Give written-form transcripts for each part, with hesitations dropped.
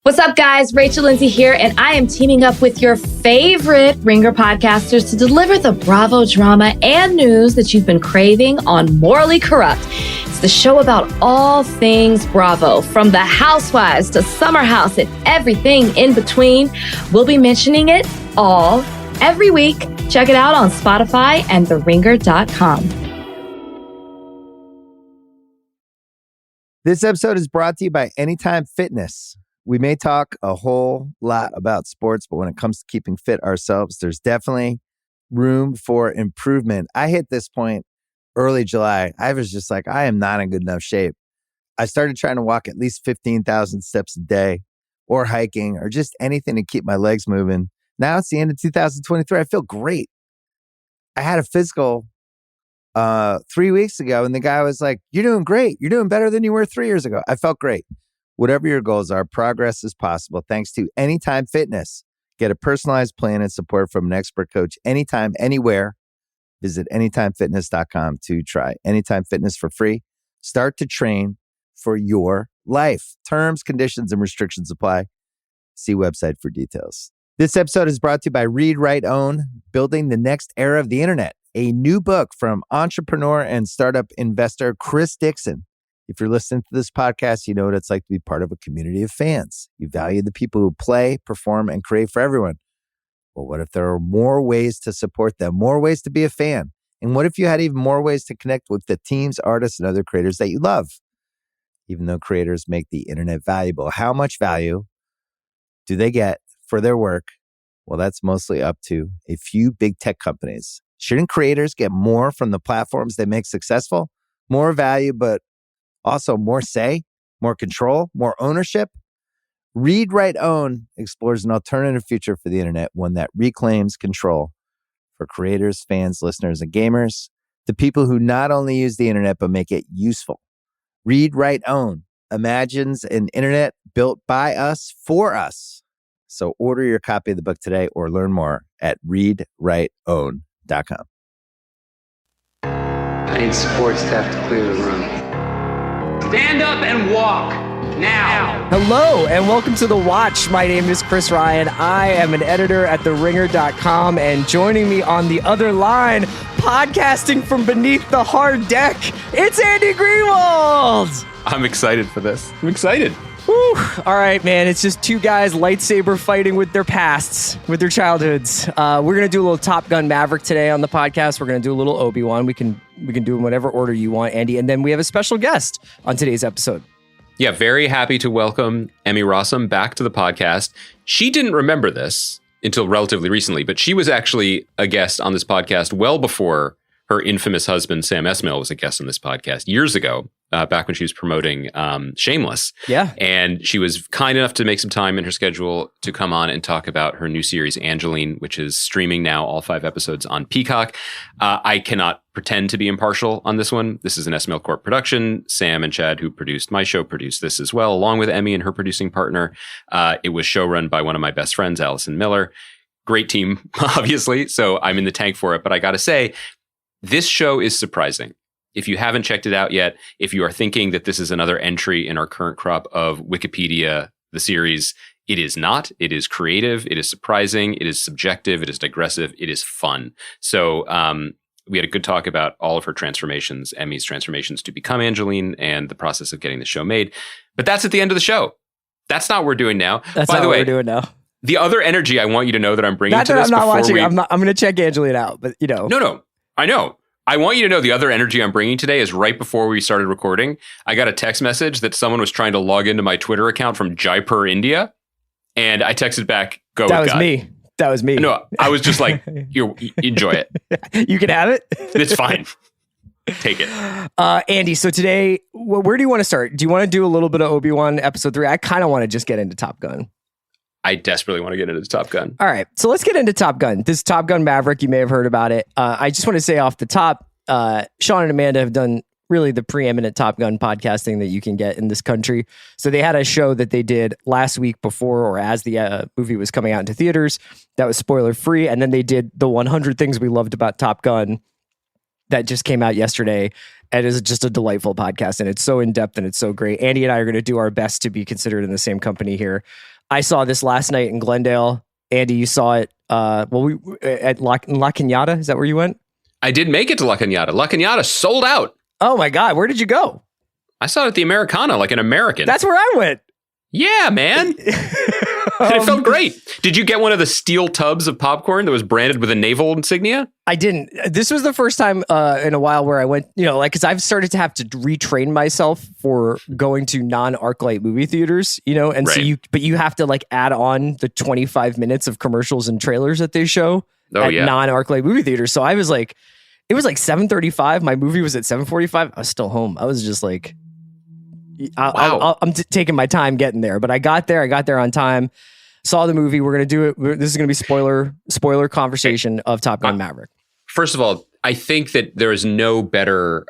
What's up, guys? Rachel Lindsay here, and I am teaming up with your favorite Ringer podcasters to deliver the Bravo drama and news that you've been craving on Morally Corrupt. It's the show about all things Bravo, from the Housewives to Summer House and everything in between. We'll be mentioning it all every week. Check it out on Spotify and theringer.com. This episode is brought to you by Anytime Fitness. We may talk a whole lot about sports, but when it comes to keeping fit ourselves, there's definitely room for improvement. I hit this point early July. I was just like, I am not in good enough shape. I started trying to walk at least 15,000 steps a day, or hiking, or just anything to keep my legs moving. Now it's the end of 2023. I feel great. I had a physical 3 weeks ago, and the guy was like, "You're doing great. You're doing better than you were 3 years ago." I felt great. Whatever your goals are, progress is possible thanks to Anytime Fitness. Get a personalized plan and support from an expert coach anytime, anywhere. Visit anytimefitness.com to try Anytime Fitness for free. Start to train for your life. Terms, conditions, and restrictions apply. See website for details. This episode is brought to you by Read, Write, Own, Building the Next Era of the Internet, a new book from entrepreneur and startup investor Chris Dixon. If you're listening to this podcast, you know what it's like to be part of a community of fans. You value the people who play, perform, and create for everyone. Well, what if there are more ways to support them, more ways to be a fan? And what if you had even more ways to connect with the teams, artists, and other creators that you love? Even though creators make the internet valuable, how much value do they get for their work? Well, that's mostly up to a few big tech companies. Shouldn't creators get more from the platforms they make successful? More value, but also more say, more control, more ownership? Read, Write, Own explores an alternative future for the internet, one that reclaims control for creators, fans, listeners, and gamers, the people who not only use the internet, but make it useful. Read, Write, Own imagines an internet built by us for us. So order your copy of the book today or learn more at readwriteown.com. I need support staff to clear the room. Stand up and walk now. Hello and welcome to The Watch. My name is Chris Ryan. I am an editor at theringer.com, and joining me on the other line, podcasting from beneath the hard deck, it's Andy Greenwald. I'm excited for this. I'm excited. Whew. All right, man. It's just two guys lightsaber fighting with their pasts, with their childhoods. We're going to do a little Top Gun Maverick today on the podcast. We're going to do a little Obi-Wan. We can do in whatever order you want, Andy. And then we have a special guest on today's episode. Yeah, very happy to welcome Emmy Rossum back to the podcast. She didn't remember this until relatively recently, but she was actually a guest on this podcast well before her infamous husband, Sam Esmail, was a guest on this podcast years ago, back when she was promoting Shameless. Yeah. And she was kind enough to make some time in her schedule to come on and talk about her new series, Angelyne, which is streaming now, all 5 episodes on Peacock. I cannot pretend to be impartial on this one. This is an Esmail Corp production. Sam and Chad, who produced my show, produced this as well, along with Emmy and her producing partner. It was showrun by one of my best friends, Allison Miller. Great team, obviously. So I'm in the tank for it. But I got to say, this show is surprising. If you haven't checked it out yet, if you are thinking that this is another entry in our current crop of Wikipedia, the series, it is not. It is creative. It is surprising. It is subjective. It is digressive. It is fun. So we had a good talk about all of her transformations, Emmy's transformations to become Angelyne, and the process of getting the show made. But that's at the end of the show. That's not what we're doing now. That's By not the what way, we're doing now. The other energy I want you to know that I'm bringing Not to that this I'm not before watching. we... I'm going to check Angelyne out, but you know. No, I know. I want you to know the other energy I'm bringing today is right before we started recording. I got a text message that someone was trying to log into my Twitter account from Jaipur, India. And I texted back, go with God. That was me. No, I was just like, enjoy it. You can have it. It's fine. Take it. Andy, so today, where do you want to start? Do you want to do a little bit of Obi-Wan episode 3? I kind of want to just get into Top Gun. I desperately want to get into Top Gun. All right, so let's get into Top Gun. This Top Gun Maverick, you may have heard about it. I just want to say off the top, Sean and Amanda have done really the preeminent Top Gun podcasting that you can get in this country. So they had a show that they did last week before or as the movie was coming out into theaters that was spoiler free. And then they did the 100 Things We Loved About Top Gun that just came out yesterday. And it's just a delightful podcast, and it's so in-depth and it's so great. Andy and I are going to do our best to be considered in the same company here. I saw this last night in Glendale. Andy, you saw it we at La Cañada. Is that where you went? I did make it to La Cañada. La Cañada sold out. Oh my God. Where did you go? I saw it at the Americana, like an American. That's where I went. Yeah, man. It felt great. Did you get one of the steel tubs of popcorn that was branded with a naval insignia? I didn't. This was the first time in a while where I went, because I've started to have to retrain myself for going to non-ArcLight movie theaters, and right. So you have to like add on the 25 minutes of commercials and trailers that they show at non-ArcLight movie theaters. So I was like, it was like 7:35. My movie was at 7:45. I was still home. I was just like, I'm taking my time getting there, but I got there on time, saw the movie. We're going to do it. This is going to be spoiler conversation of Top Gun Maverick. First of all, I think that there is no better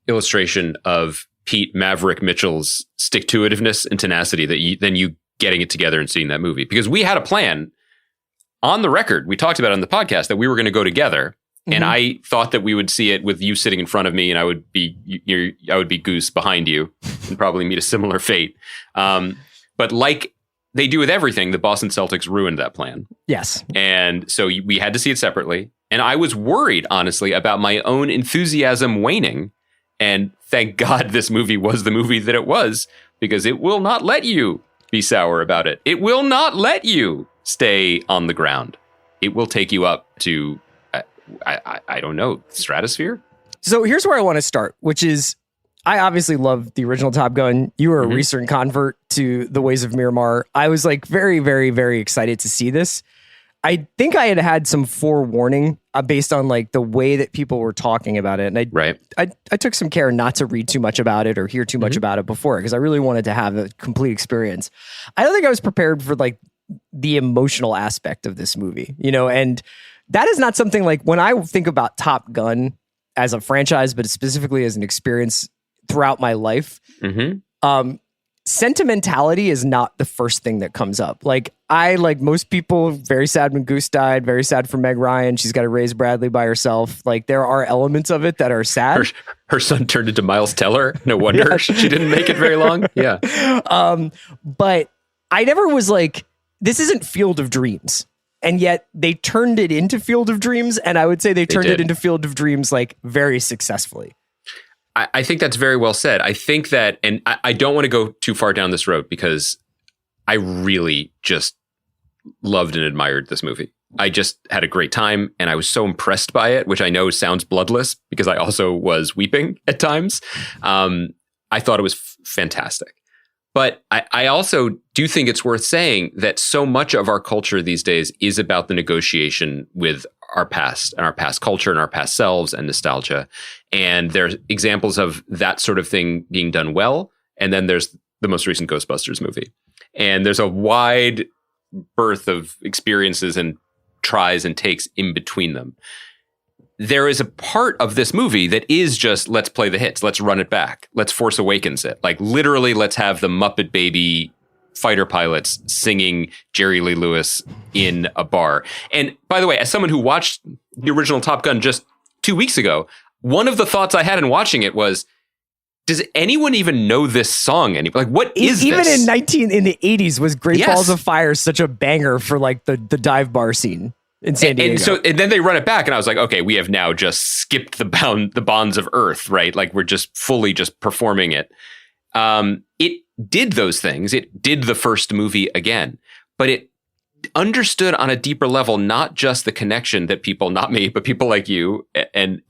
illustration of Pete Maverick Mitchell's stick-to-itiveness and tenacity than you getting it together and seeing that movie. Because we had a plan on the record. We talked about it on the podcast that we were going to go together. Mm-hmm. And I thought that we would see it with you sitting in front of me, and I would be Goose behind you, and probably meet a similar fate. But like they do with everything, the Boston Celtics ruined that plan. Yes, and so we had to see it separately. And I was worried, honestly, about my own enthusiasm waning. And thank God this movie was the movie that it was, because it will not let you be sour about it. It will not let you stay on the ground. It will take you up to. I don't know, stratosphere? So here's where I want to start, which is I obviously love the original Top Gun. You were a recent convert to the ways of Miramar. I was like very, very, very excited to see this. I think I had some forewarning based on like the way that people were talking about it. And I took some care not to read too much about it or hear too much about it before, because I really wanted to have a complete experience. I don't think I was prepared for like the emotional aspect of this movie, and that is not something like when I think about Top Gun as a franchise, but specifically as an experience throughout my life. Sentimentality is not the first thing that comes up. Like I, like most people, very sad when Goose died, very sad for Meg Ryan. She's got to raise Bradley by herself. Like there are elements of it that are sad. Her son turned into Miles Teller. No wonder she didn't make it very long. Yeah. But I never was like, this isn't Field of Dreams. And yet they turned it into Field of Dreams. And I would say they turned it into Field of Dreams like very successfully. I think that's very well said. I think that, and I don't want to go too far down this road because I really just loved and admired this movie. I just had a great time and I was so impressed by it, which I know sounds bloodless because I also was weeping at times. I thought it was fantastic. But I also do think it's worth saying that so much of our culture these days is about the negotiation with our past and our past culture and our past selves and nostalgia. And there's examples of that sort of thing being done well. And then there's the most recent Ghostbusters movie. And there's a wide berth of experiences and tries and takes in between them. There is a part of this movie that is just, let's play the hits. Let's run it back. Let's Force Awakens it. Like literally, let's have the Muppet Baby fighter pilots singing Jerry Lee Lewis in a bar. And by the way, as someone who watched the original Top Gun just 2 weeks ago, one of the thoughts I had in watching it was, does anyone even know this song? Like, what is even this? Even in the 80s, was Great Balls of Fire such a banger for like the dive bar scene in San Diego? And then they run it back, and I was like, okay, we have now just skipped the bonds of Earth, right? Like we're just fully just performing it. It did those things. It did the first movie again, but it understood on a deeper level, not just the connection that people, not me, but people like you and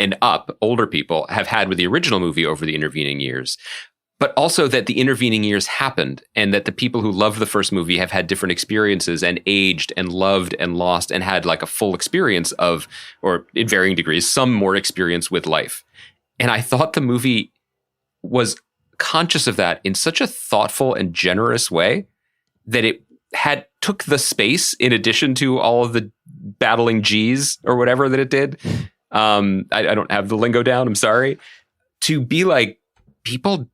older people have had with the original movie over the intervening years, but also that the intervening years happened and that the people who loved the first movie have had different experiences and aged and loved and lost and had like a full experience of, or in varying degrees, some more experience with life. And I thought the movie was conscious of that in such a thoughtful and generous way that it took the space in addition to all of the battling G's or whatever that it did. I don't have the lingo down. I'm sorry. To be like, people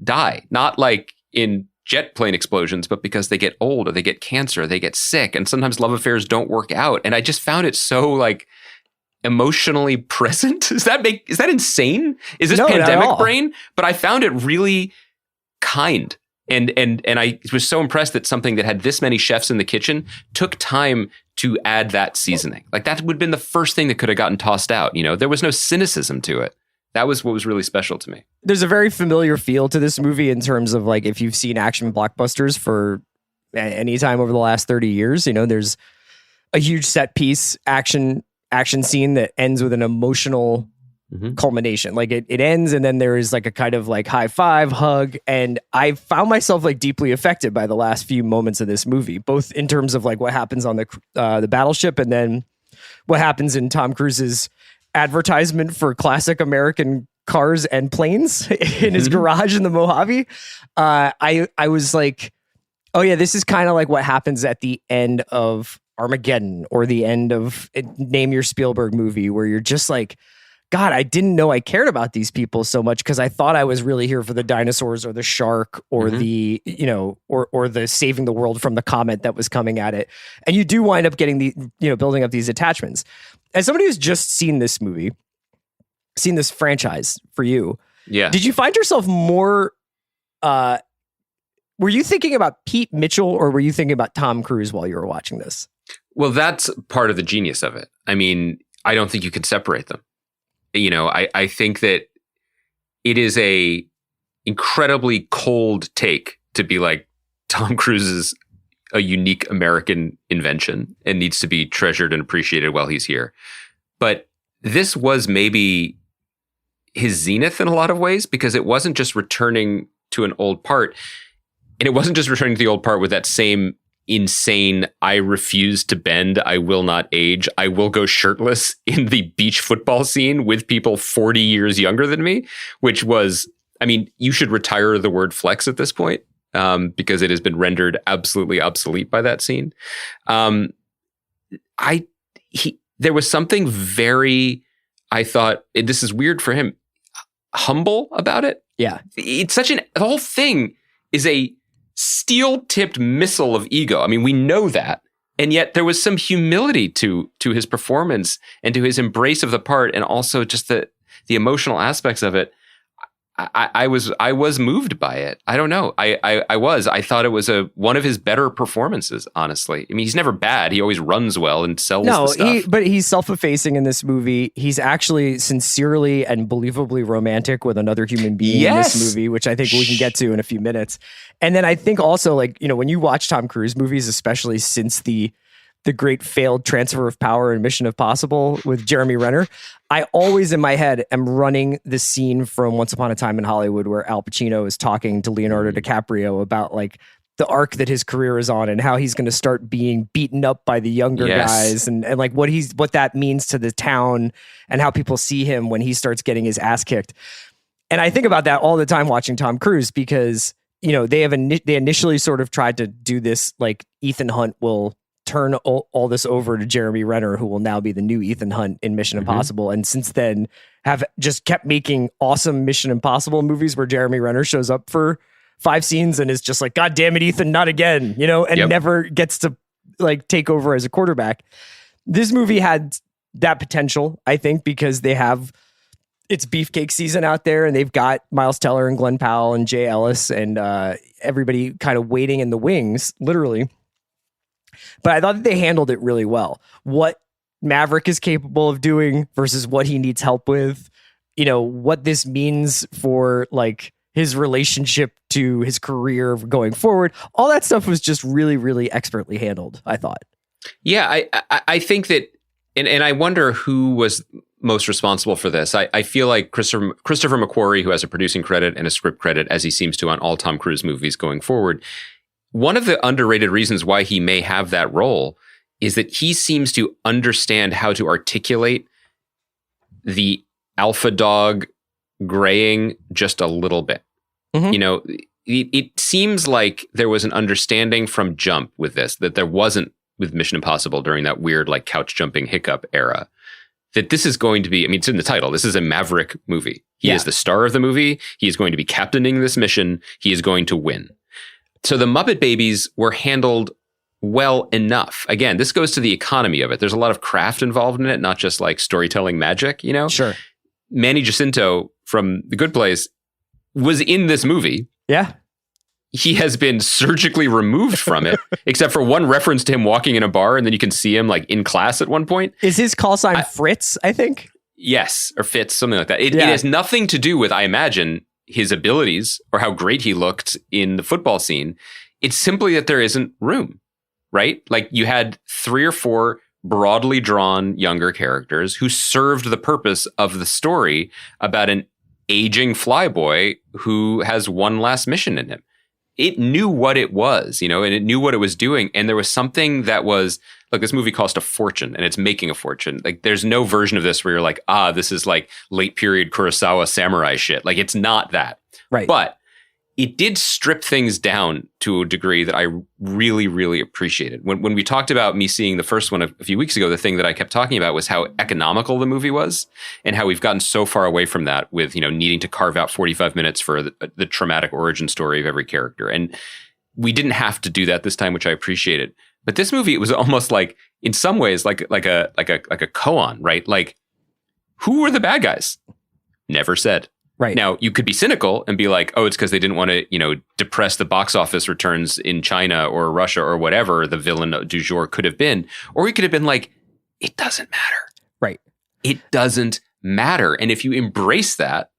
die, not like in jet plane explosions, but because they get old or they get cancer, they get sick. And sometimes love affairs don't work out. And I just found it so like emotionally present. Is that insane? Is this No, not at pandemic all. brain? But I found it really kind. And I was so impressed that something that had this many chefs in the kitchen took time to add that seasoning. Like that would have been the first thing that could have gotten tossed out. You know, there was no cynicism to it. That was what was really special to me. There's a very familiar feel to this movie in terms of like if you've seen action blockbusters for any time over the last 30 years, you know, there's a huge set piece action scene that ends with an emotional culmination. Like it ends and then there is like a kind of like high five, hug. And I found myself like deeply affected by the last few moments of this movie, both in terms of like what happens on the battleship and then what happens in Tom Cruise's advertisement for classic American cars and planes in his garage in the Mojave. I was like, oh yeah, this is kind of like what happens at the end of Armageddon or the end of name your Spielberg movie where you're just like, God, I didn't know I cared about these people so much because I thought I was really here for the dinosaurs or the shark or the, you know, or the saving the world from the comet that was coming at it. And you do wind up getting the, you know, building up these attachments. As somebody who's just seen this movie, seen this franchise for you, did you find yourself more, were you thinking about Pete Mitchell or were you thinking about Tom Cruise while you were watching this? Well, that's part of the genius of it. I mean, I don't think you can separate them. You know, I think that it is a incredibly cold take to be like Tom Cruise is a unique American invention and needs to be treasured and appreciated while he's here. But this was maybe his zenith in a lot of ways because it wasn't just returning to an old part. And it wasn't just returning to the old part with that same insane, I refuse to bend, I will not age, I will go shirtless in the beach football scene with people 40 years younger than me, which was, I mean, you should retire the word flex at this point because it has been rendered absolutely obsolete by that scene. There was something very, I thought, this is weird for him, humble about it. Yeah. It's such the whole thing is a steel-tipped missile of ego. I mean, we know that. And yet there was some humility to his performance and to his embrace of the part and also just the emotional aspects of it. I was moved by it. I don't know. I thought it was one of his better performances, honestly. I mean, he's never bad. He always runs well and sells the stuff. But he's self-effacing in this movie. He's actually sincerely and believably romantic with another human being in this movie, which I think we can get to in a few minutes. And then I think also, like, you know, when you watch Tom Cruise movies, especially since the great failed transfer of power in Mission Impossible with Jeremy Renner, I always in my head am running the scene from Once Upon a Time in Hollywood where Al Pacino is talking to Leonardo DiCaprio about like the arc that his career is on and how he's going to start being beaten up by the younger guys and like what that means to the town and how people see him when he starts getting his ass kicked. And I think about that all the time watching Tom Cruise because, you know, they initially sort of tried to do this like Ethan Hunt will turn all this over to Jeremy Renner, who will now be the new Ethan Hunt in Mission Impossible. And since then have just kept making awesome Mission Impossible movies where Jeremy Renner shows up for 5 scenes and is just like, God damn it, Ethan, not again, you know, and never gets to like take over as a quarterback. This movie had that potential, I think, because they have it's beefcake season out there and they've got Miles Teller and Glenn Powell and Jay Ellis and everybody kind of waiting in the wings, literally. But I thought that they handled it really well. What Maverick is capable of doing versus what he needs help with, you know, what this means for like his relationship to his career going forward. All that stuff was just really, really expertly handled, I thought. Yeah, I think that, and I wonder who was most responsible for this. I feel like Christopher McQuarrie, who has a producing credit and a script credit, as he seems to on all Tom Cruise movies going forward. One of the underrated reasons why he may have that role is that he seems to understand how to articulate the alpha dog graying just a little bit. Mm-hmm. You know, it seems like there was an understanding from jump with this that there wasn't with Mission Impossible during that weird like couch jumping hiccup era. That this is going to be, I mean, it's in the title. This is a Maverick movie. He is the star of the movie. He is going to be captaining this mission. He is going to win. So the Muppet Babies were handled well enough. Again, this goes to the economy of it. There's a lot of craft involved in it, not just like storytelling magic, you know? Sure. Manny Jacinto from The Good Place was in this movie. Yeah. He has been surgically removed from it, except for one reference to him walking in a bar, and then you can see him like in class at one point. Is his call sign Fritz, I think? Yes, or Fitz, something like that. It has nothing to do with, I imagine, his abilities or how great he looked in the football scene. It's simply that there isn't room, right? Like you had 3 or 4 broadly drawn younger characters who served the purpose of the story about an aging flyboy who has one last mission in him. It knew what it was, you know, and it knew what it was doing. And there was something that was, like, this movie cost a fortune and it's making a fortune. Like, there's no version of this where you're like, this is like late period Kurosawa samurai shit. Like, it's not that. Right. But it did strip things down to a degree that I really, really appreciated. When we talked about me seeing the first one a few weeks ago, the thing that I kept talking about was how economical the movie was and how we've gotten so far away from that with, you know, needing to carve out 45 minutes for the traumatic origin story of every character. And we didn't have to do that this time, which I appreciated. But this movie, it was almost like, in some ways, like a koan, right? Like, who were the bad guys? Never said. Right. Now, you could be cynical and be like, it's because they didn't want to, you know, depress the box office returns in China or Russia or whatever the villain du jour could have been. Or we could have been like, it doesn't matter. Right. It doesn't matter. And if you embrace that,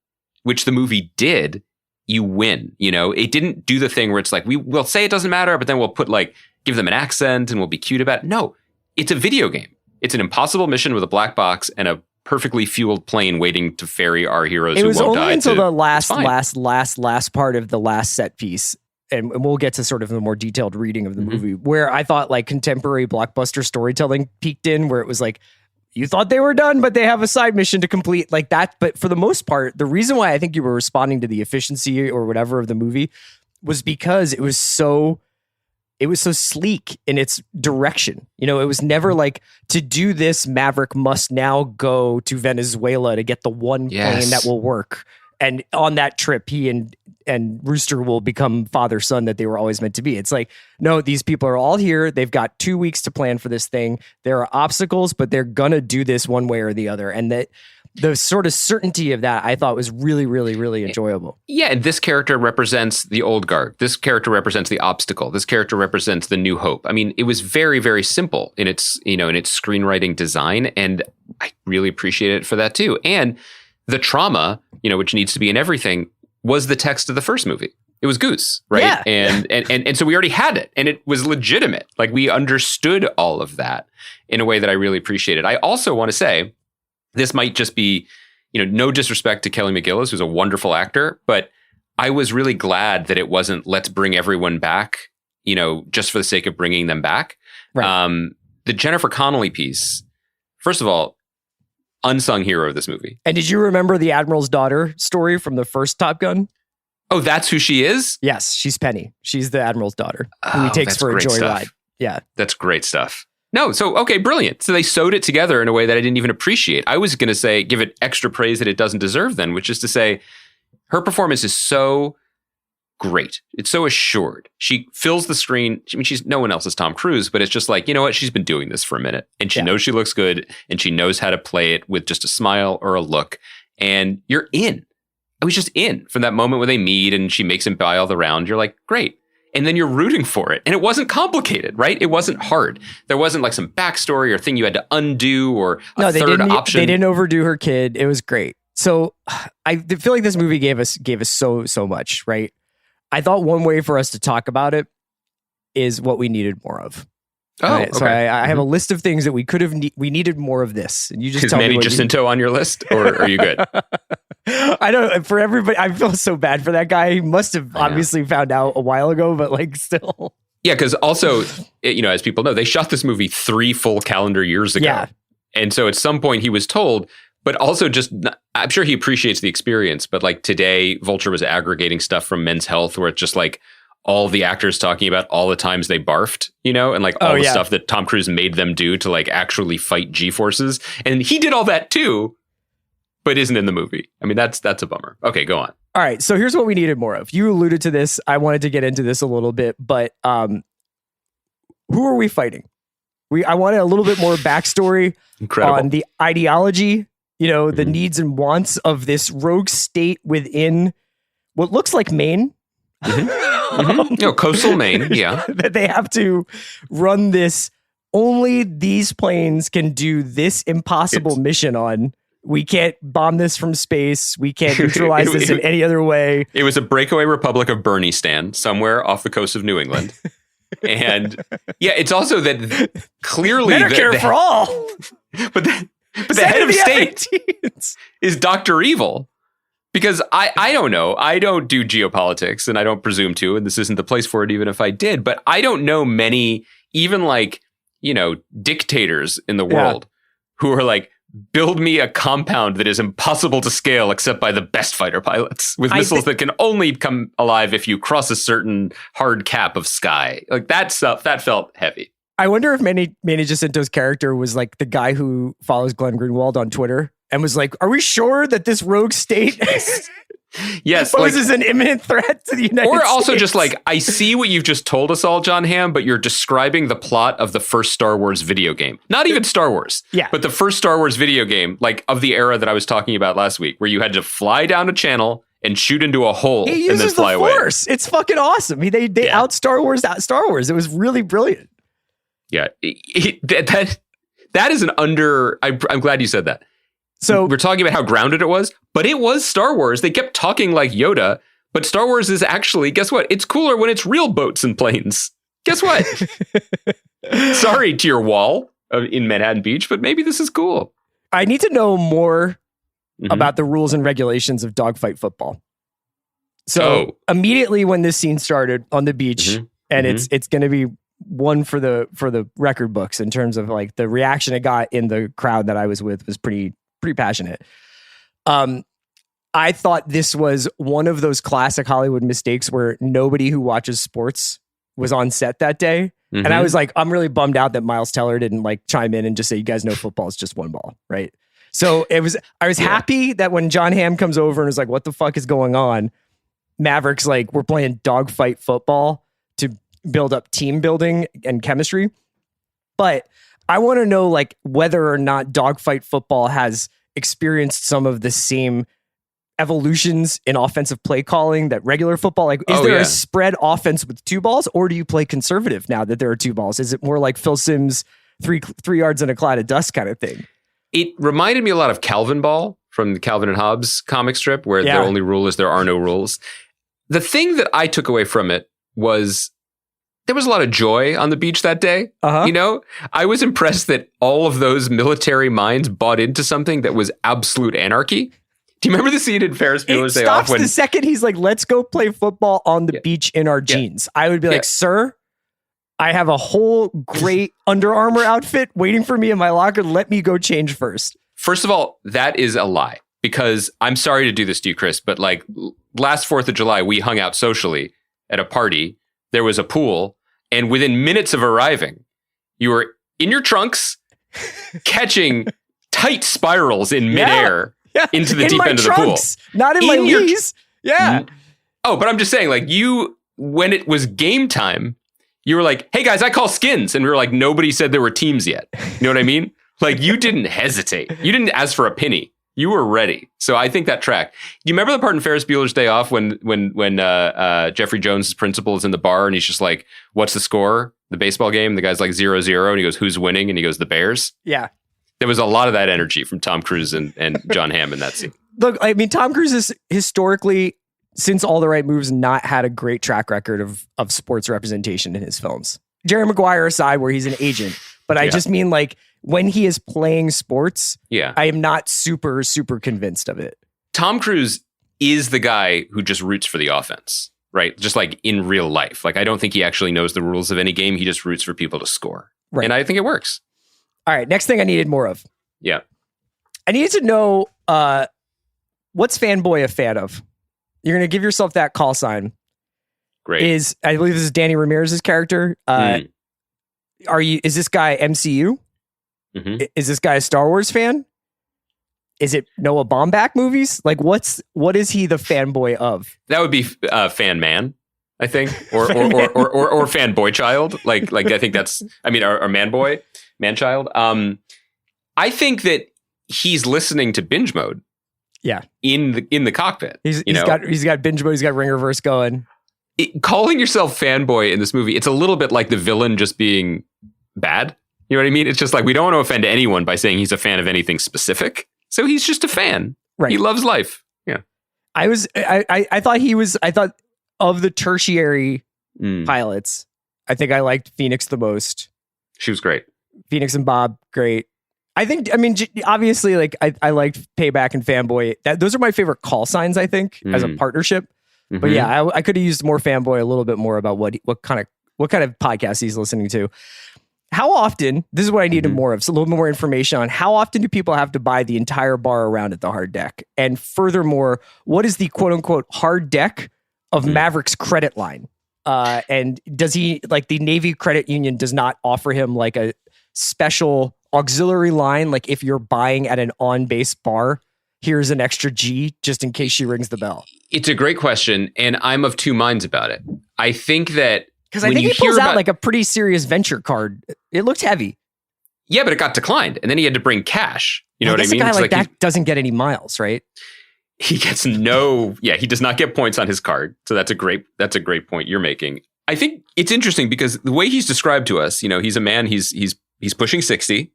which the movie did, you win. You know, it didn't do the thing where it's like, we'll say it doesn't matter, but then we'll put like, give them an accent and we'll be cute about it. No, it's a video game. It's an impossible mission with a black box and a perfectly fueled plane waiting to ferry our heroes who won't die. It was only until the last part of the last set piece, and we'll get to sort of the more detailed reading of the movie, where I thought like contemporary blockbuster storytelling peaked in, where it was like, you thought they were done, but they have a side mission to complete, like that. But for the most part, the reason why I think you were responding to the efficiency or whatever of the movie was because it was so sleek in its direction. You know, it was never like, to do this, Maverick must now go to Venezuela to get the one plane that will work. And on that trip, he and Rooster will become father-son that they were always meant to be. It's like, no, these people are all here. They've got 2 weeks to plan for this thing. There are obstacles, but they're going to do this one way or the other. And that the sort of certainty of that, I thought was really, really, really enjoyable. Yeah, and this character represents the old guard. This character represents the obstacle. This character represents the new hope. I mean, it was very, very simple in its, you know, in its screenwriting design, and I really appreciate it for that too. And the trauma, you know, which needs to be in everything, was the text of the first movie. It was Goose, right? Yeah. And so we already had it, and it was legitimate. Like, we understood all of that in a way that I really appreciated. I also want to say, this might just be, you know, no disrespect to Kelly McGillis, who's a wonderful actor, but I was really glad that it wasn't, let's bring everyone back, you know, just for the sake of bringing them back. Right. The Jennifer Connelly piece, first of all, unsung hero of this movie. And did you remember the Admiral's daughter story from the first Top Gun? Oh, that's who she is? Yes, she's Penny. She's the Admiral's daughter who he takes for a joyride. Yeah. That's great stuff. No, so, okay, brilliant. So they sewed it together in a way that I didn't even appreciate. I was going to say, give it extra praise that it doesn't deserve then, which is to say, her performance is so great. It's so assured. She fills the screen. I mean, no one else is Tom Cruise, but it's just like, you know what? She's been doing this for a minute, and she knows she looks good, and she knows how to play it with just a smile or a look, and you're in. I was just in from that moment when they meet and she makes him buy all the round. You're like, great. And then you're rooting for it. And it wasn't complicated, right? It wasn't hard. There wasn't like some backstory or thing you had to undo or a third option. They didn't overdo her kid. It was great. So I feel like this movie gave us so much, right? I thought one way for us to talk about it is what we needed more of. Oh, right? okay. So I have a list of things that we could have. We needed more of this. And you just is tell Manny me Jacinto on your list, or are you good? I don't. For everybody, I feel so bad for that guy. He must have obviously found out a while ago, but like still. Yeah, because also, you know, as people know, they shot this movie 3 full calendar years ago. Yeah. And so at some point he was told, but also just, I'm sure he appreciates the experience, but like today, Vulture was aggregating stuff from Men's Health where it's just like all the actors talking about all the times they barfed, you know, and like all the stuff that Tom Cruise made them do to like actually fight G-forces. And he did all that too, but isn't in the movie. I mean, that's a bummer. Okay, go on. All right, so here's what we needed more of. You alluded to this. I wanted to get into this a little bit, but who are we fighting? I wanted a little bit more backstory on the ideology, the needs and wants of this rogue state within what looks like Maine. Coastal Maine, yeah. That they have to run this, only these planes can do this impossible mission on. We can't bomb this from space. We can't neutralize this in any other way. It was a breakaway Republic of Bernistan somewhere off the coast of New England. And yeah, it's also that clearly Medicare for all. But the head of state is Dr. Evil. Because I don't know. I don't do geopolitics, and I don't presume to, and this isn't the place for it even if I did. But I don't know many, even dictators in the world who are like, build me a compound that is impossible to scale except by the best fighter pilots with missiles that can only come alive if you cross a certain hard cap of sky. Like that stuff, that felt heavy. I wonder if Manny Jacinto's character was like the guy who follows Glenn Greenwald on Twitter and was like, are we sure that this rogue state poses an imminent threat to the United States? Or also just like, I see what you've just told us all, John Hamm, but you're describing the plot of the first Star Wars video game. Not even Star Wars. Yeah. But the first Star Wars video game, like of the era that I was talking about last week, where you had to fly down a channel and shoot into a hole and then fly away. It's fucking awesome. They out Star Wars. It was really brilliant. Yeah. That is an under... I'm glad you said that. So we're talking about how grounded it was, but it was Star Wars. They kept talking like Yoda, but Star Wars is actually, guess what? It's cooler when it's real boats and planes. Guess what? Sorry to your wall in Manhattan Beach, but maybe this is cool. I need to know more about the rules and regulations of dogfight football. So immediately when this scene started on the beach, and it's going to be one for the record books in terms of like the reaction it got in the crowd that I was with was pretty passionate. I thought this was one of those classic Hollywood mistakes where nobody who watches sports was on set that day. And I was like, I'm really bummed out that Miles Teller didn't like chime in and just say, you guys know football is just one ball, right? So I was happy that when John Hamm comes over and was like, what the fuck is going on? Maverick's like, we're playing dogfight football to build up team building and chemistry. But I want to know like whether or not dogfight football has experienced some of the same evolutions in offensive play calling that regular football. Like, is there a spread offense with two balls, or do you play conservative now that there are two balls? Is it more like Phil Simms, three yards in a cloud of dust kind of thing? It reminded me a lot of Calvin Ball from the Calvin and Hobbes comic strip, where the only rule is there are no rules. The thing that I took away from it was there was a lot of joy on the beach that day. I was impressed that all of those military minds bought into something that was absolute anarchy. Do you remember the scene in Ferris Bueller's Day Off? The second he's like, let's go play football on the beach in our jeans. I would be like, sir, I have a whole great Under Armour outfit waiting for me in my locker. Let me go change first. First of all, that is a lie, because I'm sorry to do this to you, Chris, but like last 4th of July, we hung out socially at a party. There was a pool. And within minutes of arriving, you were in your trunks, catching tight spirals in midair into the deep end of the pool. Not in my knees. Oh, but I'm just saying, like, when it was game time, you were like, hey guys, I call skins. And we were like, nobody said there were teams yet. You know what I mean? Like, you didn't hesitate. You didn't ask for a penny. You were ready. So I think that tracked. Do you remember the part in Ferris Bueller's Day Off when Jeffrey Jones' principal is in the bar and he's just like, what's the score? The baseball game? The guy's like 0-0 and he goes, who's winning? And he goes, the Bears. Yeah. There was a lot of that energy from Tom Cruise and John Hamm in that scene. Look, I mean, Tom Cruise has historically, since All the Right Moves, not had a great track record of sports representation in his films. Jerry Maguire aside, where he's an agent. But I just mean like, when he is playing sports, I am not super, super convinced of it. Tom Cruise is the guy who just roots for the offense, right? Just like in real life. Like, I don't think he actually knows the rules of any game. He just roots for people to score. Right. And I think it works. All right. Next thing I needed more of. Yeah. I needed to know what's Fanboy a fan of? You're going to give yourself that call sign. Great. I believe this is Danny Ramirez's character. Is this guy MCU? Mm-hmm. Is this guy a Star Wars fan? Is it Noah Baumbach movies? Like, what is he the fanboy of? That would be Fan Man. I think, or fanboy child. Like I think that's, I mean, our man child. I think that he's listening to binge mode. Yeah. In the cockpit. He's got binge mode. He's got ring reverse going. Calling yourself fanboy in this movie, it's a little bit like the villain just being bad. You know what I mean? It's just like, we don't want to offend anyone by saying he's a fan of anything specific. So he's just a fan. Right. He loves life. Yeah. I thought of the tertiary pilots, I think I liked Phoenix the most. She was great. Phoenix and Bob, great. Obviously, like I liked Payback and Fanboy. Those are my favorite call signs, I think, as a partnership. Mm-hmm. But yeah, I could have used more Fanboy a little bit more about what kind of podcast he's listening to. How often, this is what I needed more of, so a little more information on how often do people have to buy the entire bar around at the hard deck? And furthermore, what is the quote unquote hard deck of Maverick's credit line? And does he, like, the Navy Credit Union does not offer him like a special auxiliary line? Like, if you're buying at an on-base bar, here's an extra G just in case she rings the bell. It's a great question, and I'm of two minds about it. I think that because I think he pulls out like a pretty serious venture card. It looked heavy. Yeah, but it got declined, and then he had to bring cash. You know what I mean? A guy like that doesn't get any miles, right? He gets he does not get points on his card. So that's a great point you're making. I think it's interesting because the way he's described to us, you know, he's a man, he's pushing 60.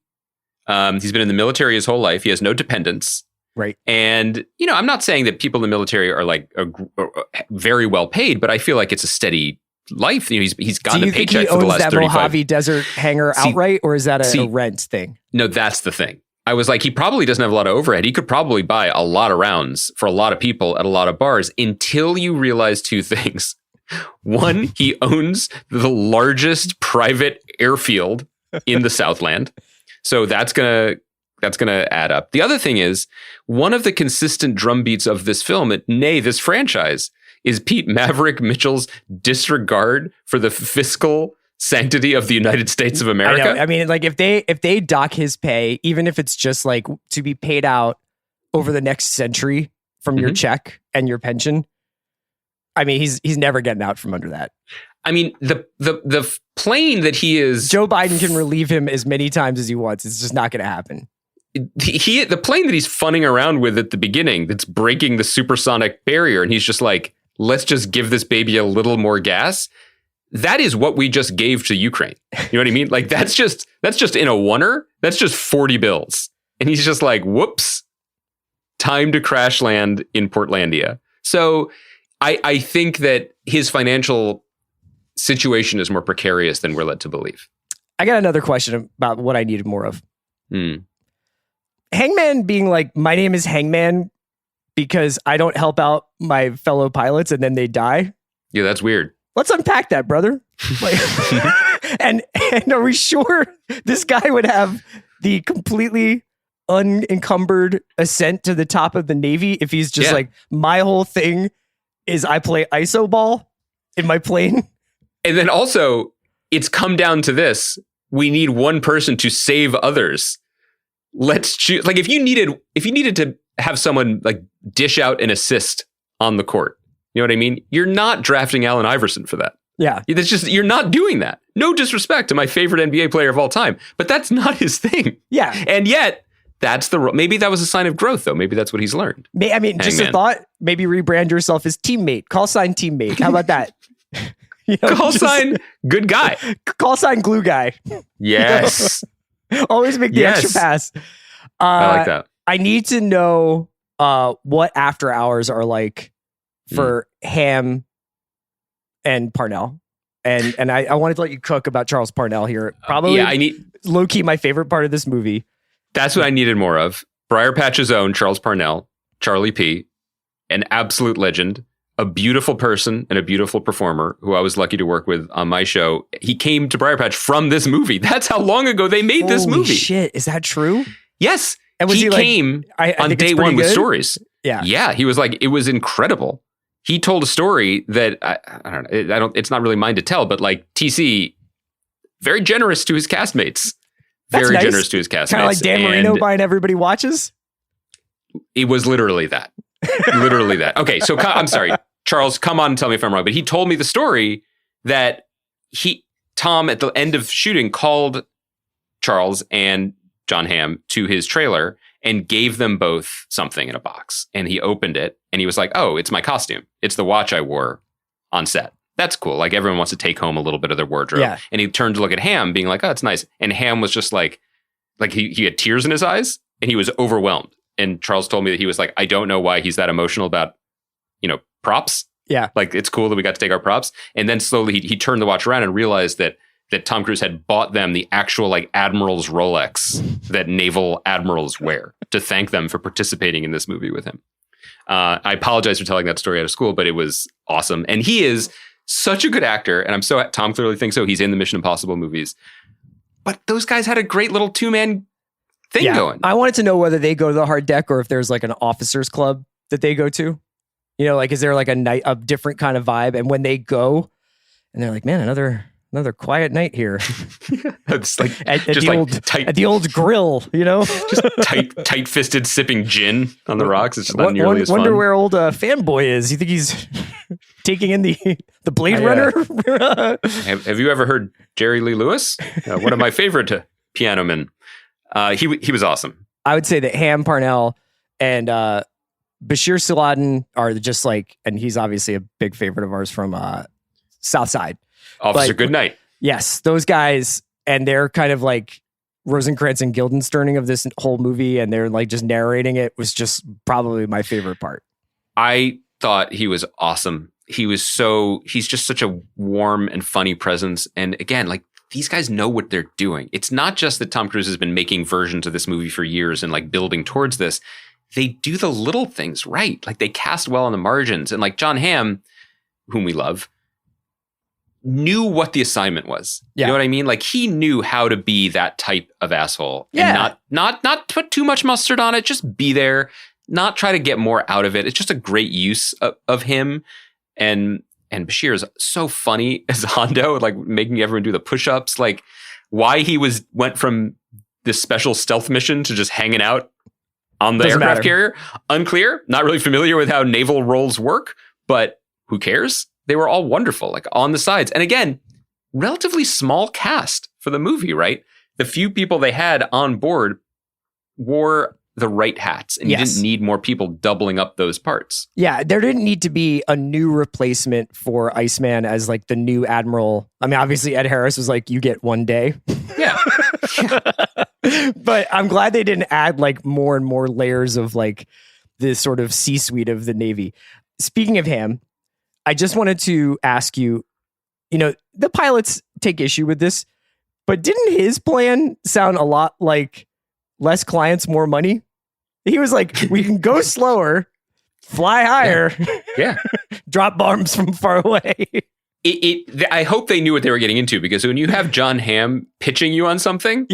He's been in the military his whole life. He has no dependents. Right. And, you know, I'm not saying that people in the military are like very well paid, but I feel like it's a steady life. You know, he's gotten a paycheck for the last 35. Do you think he owns that Mojave Desert hangar outright, or is that a rent thing? No, that's the thing. I was like, he probably doesn't have a lot of overhead. He could probably buy a lot of rounds for a lot of people at a lot of bars until you realize two things. One, he owns the largest private airfield in the Southland. So that's going to add up. The other thing is, one of the consistent drumbeats of this film, this franchise, is Pete Maverick Mitchell's disregard for the fiscal sanctity of the United States of America. I mean, like if they dock his pay, even if it's just like to be paid out over the next century from your check and your pension, I mean, he's never getting out from under that. I mean, the plane that he is... Joe Biden can relieve him as many times as he wants. It's just not going to happen. The plane that he's funning around with at the beginning, that's breaking the supersonic barrier, and he's just like, let's just give this baby a little more gas. That is what we just gave to Ukraine. You know what I mean? Like, that's just in a oneer. That's just 40 bills. And he's just like, whoops, time to crash land in Portlandia. So I think that his financial situation is more precarious than we're led to believe. I got another question about what I needed more of. Hangman being like, my name is Hangman because I don't help out my fellow pilots and then they die. Yeah, that's weird. Let's unpack that, brother. Like, and are we sure this guy would have the completely unencumbered ascent to the top of the Navy if he's just like, my whole thing is I play iso ball in my plane? And then also, it's come down to this. We need one person to save others. Let's choose. Like, if you needed to have someone like dish out an assist on the court, you know what I mean? You're not drafting Allen Iverson for that. Yeah. That's just, you're not doing that. No disrespect to my favorite NBA player of all time, but that's not his thing. Yeah. And yet, maybe that was a sign of growth, though. Maybe that's what he's learned. I mean, just a thought, maybe rebrand yourself as teammate. Call sign teammate. How about that? Call sign good guy. Call sign glue guy. Yes. Always make the extra pass. I like that. I need to know what after hours are like for Ham and Parnell. And I wanted to let you cook about Charles Parnell here. Probably low key my favorite part of this movie. That's what I needed more of. Briar Patch's own Charles Parnell, Charlie P, an absolute legend, a beautiful person and a beautiful performer who I was lucky to work with on my show. He came to Briar Patch from this movie. That's how long ago they made this movie. Holy shit. Is that true? Yes. And he came on day one with stories. Yeah. Yeah. He was like, it was incredible. He told a story that I don't know. It's not really mine to tell, but like TC, very generous to his castmates. Very generous to his castmates. Kind of like Dan Marino buying Everybody Watches. It was literally that. Literally that. Okay, so I'm sorry. Charles, come on and tell me if I'm wrong, but he told me the story that Tom at the end of shooting called Charles and John Hamm to his trailer and gave them both something in a box. And he opened it and he was like, oh, it's my costume. It's the watch I wore on set. That's cool. Like everyone wants to take home a little bit of their wardrobe. Yeah. And he turned to look at Hamm being like, oh, it's nice. And Hamm was just like he had tears in his eyes and he was overwhelmed. And Charles told me that he was like, I don't know why he's that emotional about, props. Yeah. Like it's cool that we got to take our props. And then slowly he turned the watch around and realized that Tom Cruise had bought them the actual like Admiral's Rolex that naval admirals wear to thank them for participating in this movie with him. I apologize for telling that story out of school, but it was awesome. And he is such a good actor. And Tom clearly thinks so. He's in the Mission Impossible movies. But those guys had a great little 2-man thing going. I wanted to know whether they go to the hard deck or if there's like an officers club that they go to. Like, is there like a different kind of vibe? And when they go and they're like, man, another quiet night here. It's like at the old grill, just tight-fisted sipping gin on the rocks. It's not nearly as fun. Wonder where old fanboy is. You think he's taking in the Blade Runner? Have you ever heard Jerry Lee Lewis? One of my favorite piano men. He was awesome. I would say that Hamm, Parnell, and Bashir Saladin are just like, and he's obviously a big favorite of ours from South Side. Officer Goodnight. Yes, those guys, and they're kind of like Rosencrantz and Guildensterning of this whole movie, and they're like just narrating it was just probably my favorite part. I thought he was awesome. He's just such a warm and funny presence. And again, like these guys know what they're doing. It's not just that Tom Cruise has been making versions of this movie for years and like building towards this. They do the little things right. Like they cast well on the margins. And like John Hamm, whom we love, knew what the assignment was. Yeah. You know what I mean? Like he knew how to be that type of asshole and not put too much mustard on it. Just be there, not try to get more out of it. It's just a great use of him. And Bashir is so funny as Hondo, like making everyone do the push-ups. Like why he went from this special stealth mission to just hanging out on the aircraft carrier, unclear. Not really familiar with how naval roles work, but who cares? They were all wonderful, like on the sides. And again, relatively small cast for the movie, right? The few people they had on board wore the right hats, and you didn't need more people doubling up those parts. Yeah, there didn't need to be a new replacement for Iceman as like the new admiral. I mean, obviously Ed Harris was like, you get one day. Yeah. But I'm glad they didn't add like more and more layers of like this sort of C-suite of the Navy. Speaking of Hamm, I just wanted to ask you, the pilots take issue with this, but didn't his plan sound a lot like less clients, more money? He was like, we can go slower, fly higher, drop bombs from far away. I hope they knew what they were getting into, because when you have John Hamm pitching you on something,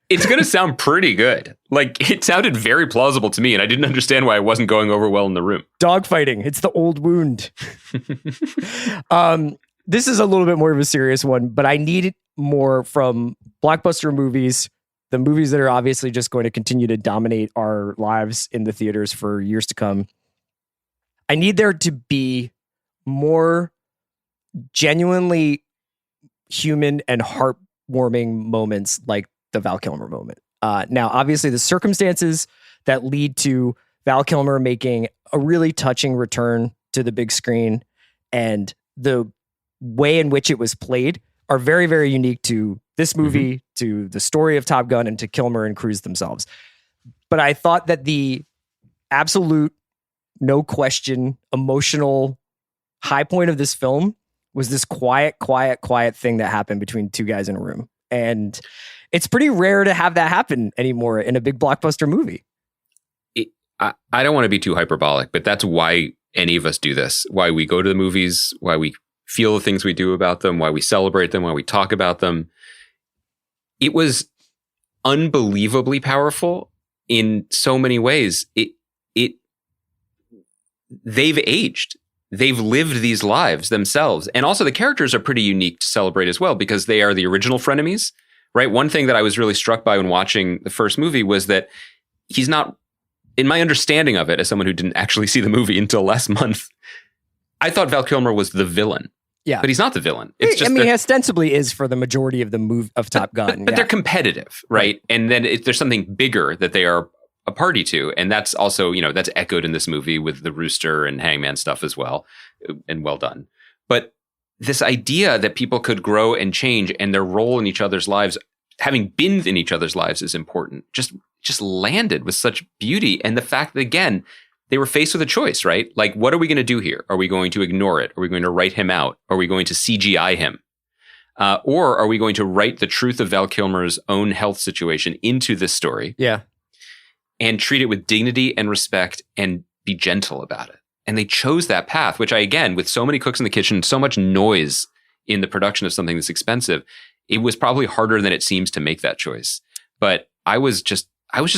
it's going to sound pretty good. Like it sounded very plausible to me, and I didn't understand why it wasn't going over well in the room. Dogfighting. It's the old wound. This is a little bit more of a serious one, but I need more from blockbuster movies, the movies that are obviously just going to continue to dominate our lives in the theaters for years to come. I need there to be more genuinely human and heartwarming moments like the Val Kilmer moment. Now, obviously, the circumstances that lead to Val Kilmer making a really touching return to the big screen and the way in which it was played are very, very unique to this movie, to the story of Top Gun, and to Kilmer and Cruise themselves. But I thought that the absolute, no question, emotional high point of this film was this quiet thing that happened between two guys in a room. And it's pretty rare to have that happen anymore in a big blockbuster movie. I don't want to be too hyperbolic, but that's why any of us do this, why we go to the movies, why we feel the things we do about them, why we celebrate them, why we talk about them. It was unbelievably powerful in so many ways. They've aged. They've lived these lives themselves. And also the characters are pretty unique to celebrate as well, because they are the original frenemies, right? One thing that I was really struck by when watching the first movie was that he's not, in my understanding of it, as someone who didn't actually see the movie until last month, I thought Val Kilmer was the villain. Yeah. But he's not the villain. It's just he ostensibly is for the majority of the move of Top Gun. But they're competitive, right? And then there's something bigger that they are a party to. And that's also, that's echoed in this movie with the Rooster and Hangman stuff as well. And well done. But this idea that people could grow and change and their role in each other's lives, having been in each other's lives, is important. Just landed with such beauty. And the fact that, again, they were faced with a choice, right? Like, what are we going to do here? Are we going to ignore it? Are we going to write him out? Are we going to CGI him? Or are we going to write the truth of Val Kilmer's own health situation into this story? Yeah. And treat it with dignity and respect and be gentle about it. And they chose that path, which again, with so many cooks in the kitchen, so much noise in the production of something that's expensive, it was probably harder than it seems to make that choice. But I was just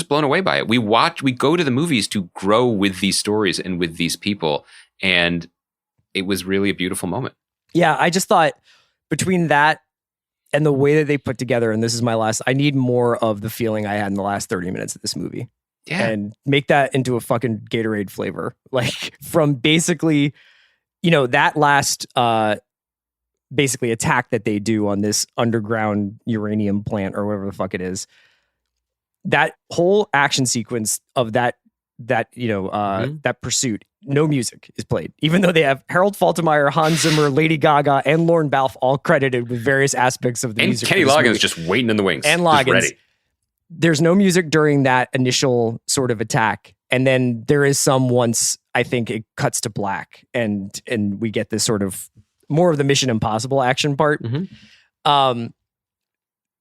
blown away by it. We go to the movies to grow with these stories and with these people. And it was really a beautiful moment. Yeah. I just thought between that and the way that they put together, and this is my last, I need more of the feeling I had in the last 30 minutes of this movie. Yeah. And make that into a fucking Gatorade flavor. Like from basically, that last, basically attack that they do on this underground uranium plant or whatever the fuck it is. That whole action sequence of that pursuit, no music is played, even though they have Harold Faltermeyer, Hans Zimmer, Lady Gaga, and Lorne Balfe all credited with various aspects of the music. And Kenny Loggins just waiting in the wings. And Loggins. Ready. There's no music during that initial sort of attack. And then there is some once I think it cuts to black and we get this sort of more of the Mission Impossible action part. Mm-hmm.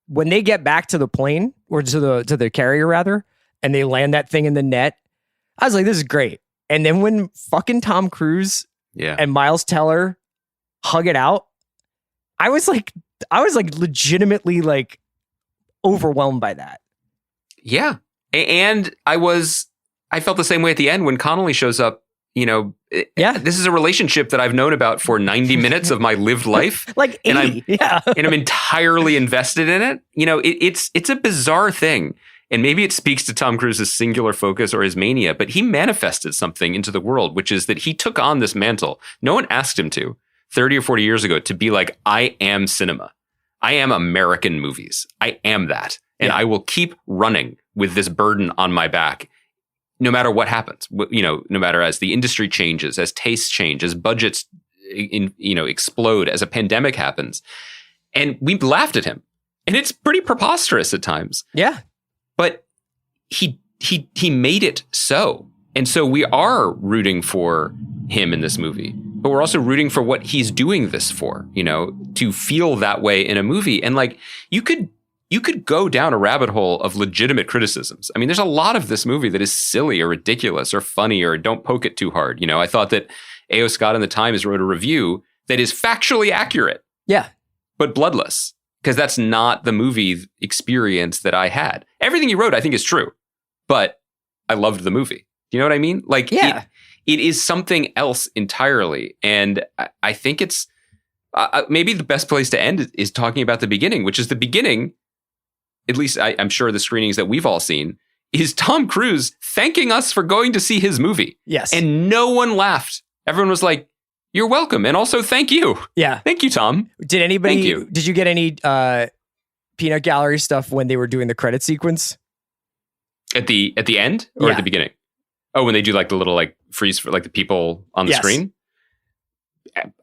When they get back to the plane or to the carrier rather, and they land that thing in the net, I was like, this is great. And then when fucking Tom Cruise and Miles Teller hug it out, I was like legitimately like overwhelmed by that. Yeah. And I felt the same way at the end when Connolly shows up. This is a relationship that I've known about for 90 minutes of my lived life. Like 80, and I'm entirely invested in it. It's a bizarre thing. And maybe it speaks to Tom Cruise's singular focus or his mania, but he manifested something into the world, which is that he took on this mantle. No one asked him to 30 or 40 years ago to be like, I am cinema. I am American movies. I am that. And I will keep running with this burden on my back. No matter what happens, no matter as the industry changes, as tastes change, as budgets, explode, as a pandemic happens. And we laughed at him. And it's pretty preposterous at times. Yeah. But he made it so. And so we are rooting for him in this movie. But we're also rooting for what he's doing this for, to feel that way in a movie. And like, you could go down a rabbit hole of legitimate criticisms. I mean, there's a lot of this movie that is silly or ridiculous or funny or don't poke it too hard. I thought that A.O. Scott in the Times wrote a review that is factually accurate. Yeah. But bloodless, because that's not the movie experience that I had. Everything he wrote, I think, is true, but I loved the movie. You know what I mean? Like, it is something else entirely. And I think it's maybe the best place to end is talking about the beginning, which is the beginning. At least I'm sure the screenings that we've all seen, is Tom Cruise thanking us for going to see his movie. Yes. And no one laughed. Everyone was like, you're welcome. And also, thank you. Yeah. Thank you, Tom. Did you get any peanut gallery stuff when they were doing the credit sequence? At the end or at the beginning? Oh, when they do like the little like freeze for like the people on the screen?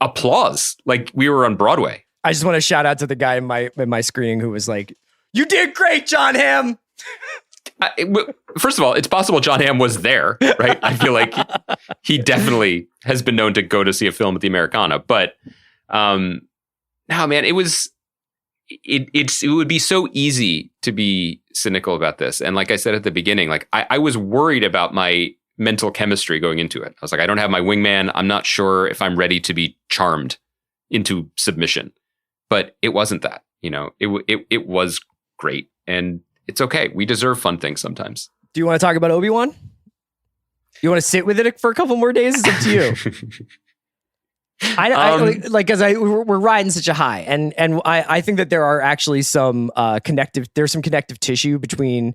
Applause. Like we were on Broadway. I just want to shout out to the guy in my screening who was like, you did great, John Hamm. First of all, it's possible John Hamm was there, right? I feel like he definitely has been known to go to see a film at the Americana. But no, man, it would be so easy to be cynical about this. And like I said at the beginning, like I was worried about my mental chemistry going into it. I was like, I don't have my wingman. I'm not sure if I'm ready to be charmed into submission. But it wasn't that, it was great. And it's okay. We deserve fun things sometimes. Do you want to talk about Obi-Wan? You want to sit with it for a couple more days? It's up to you. We're riding such a high, and I think that there are actually some connective tissue between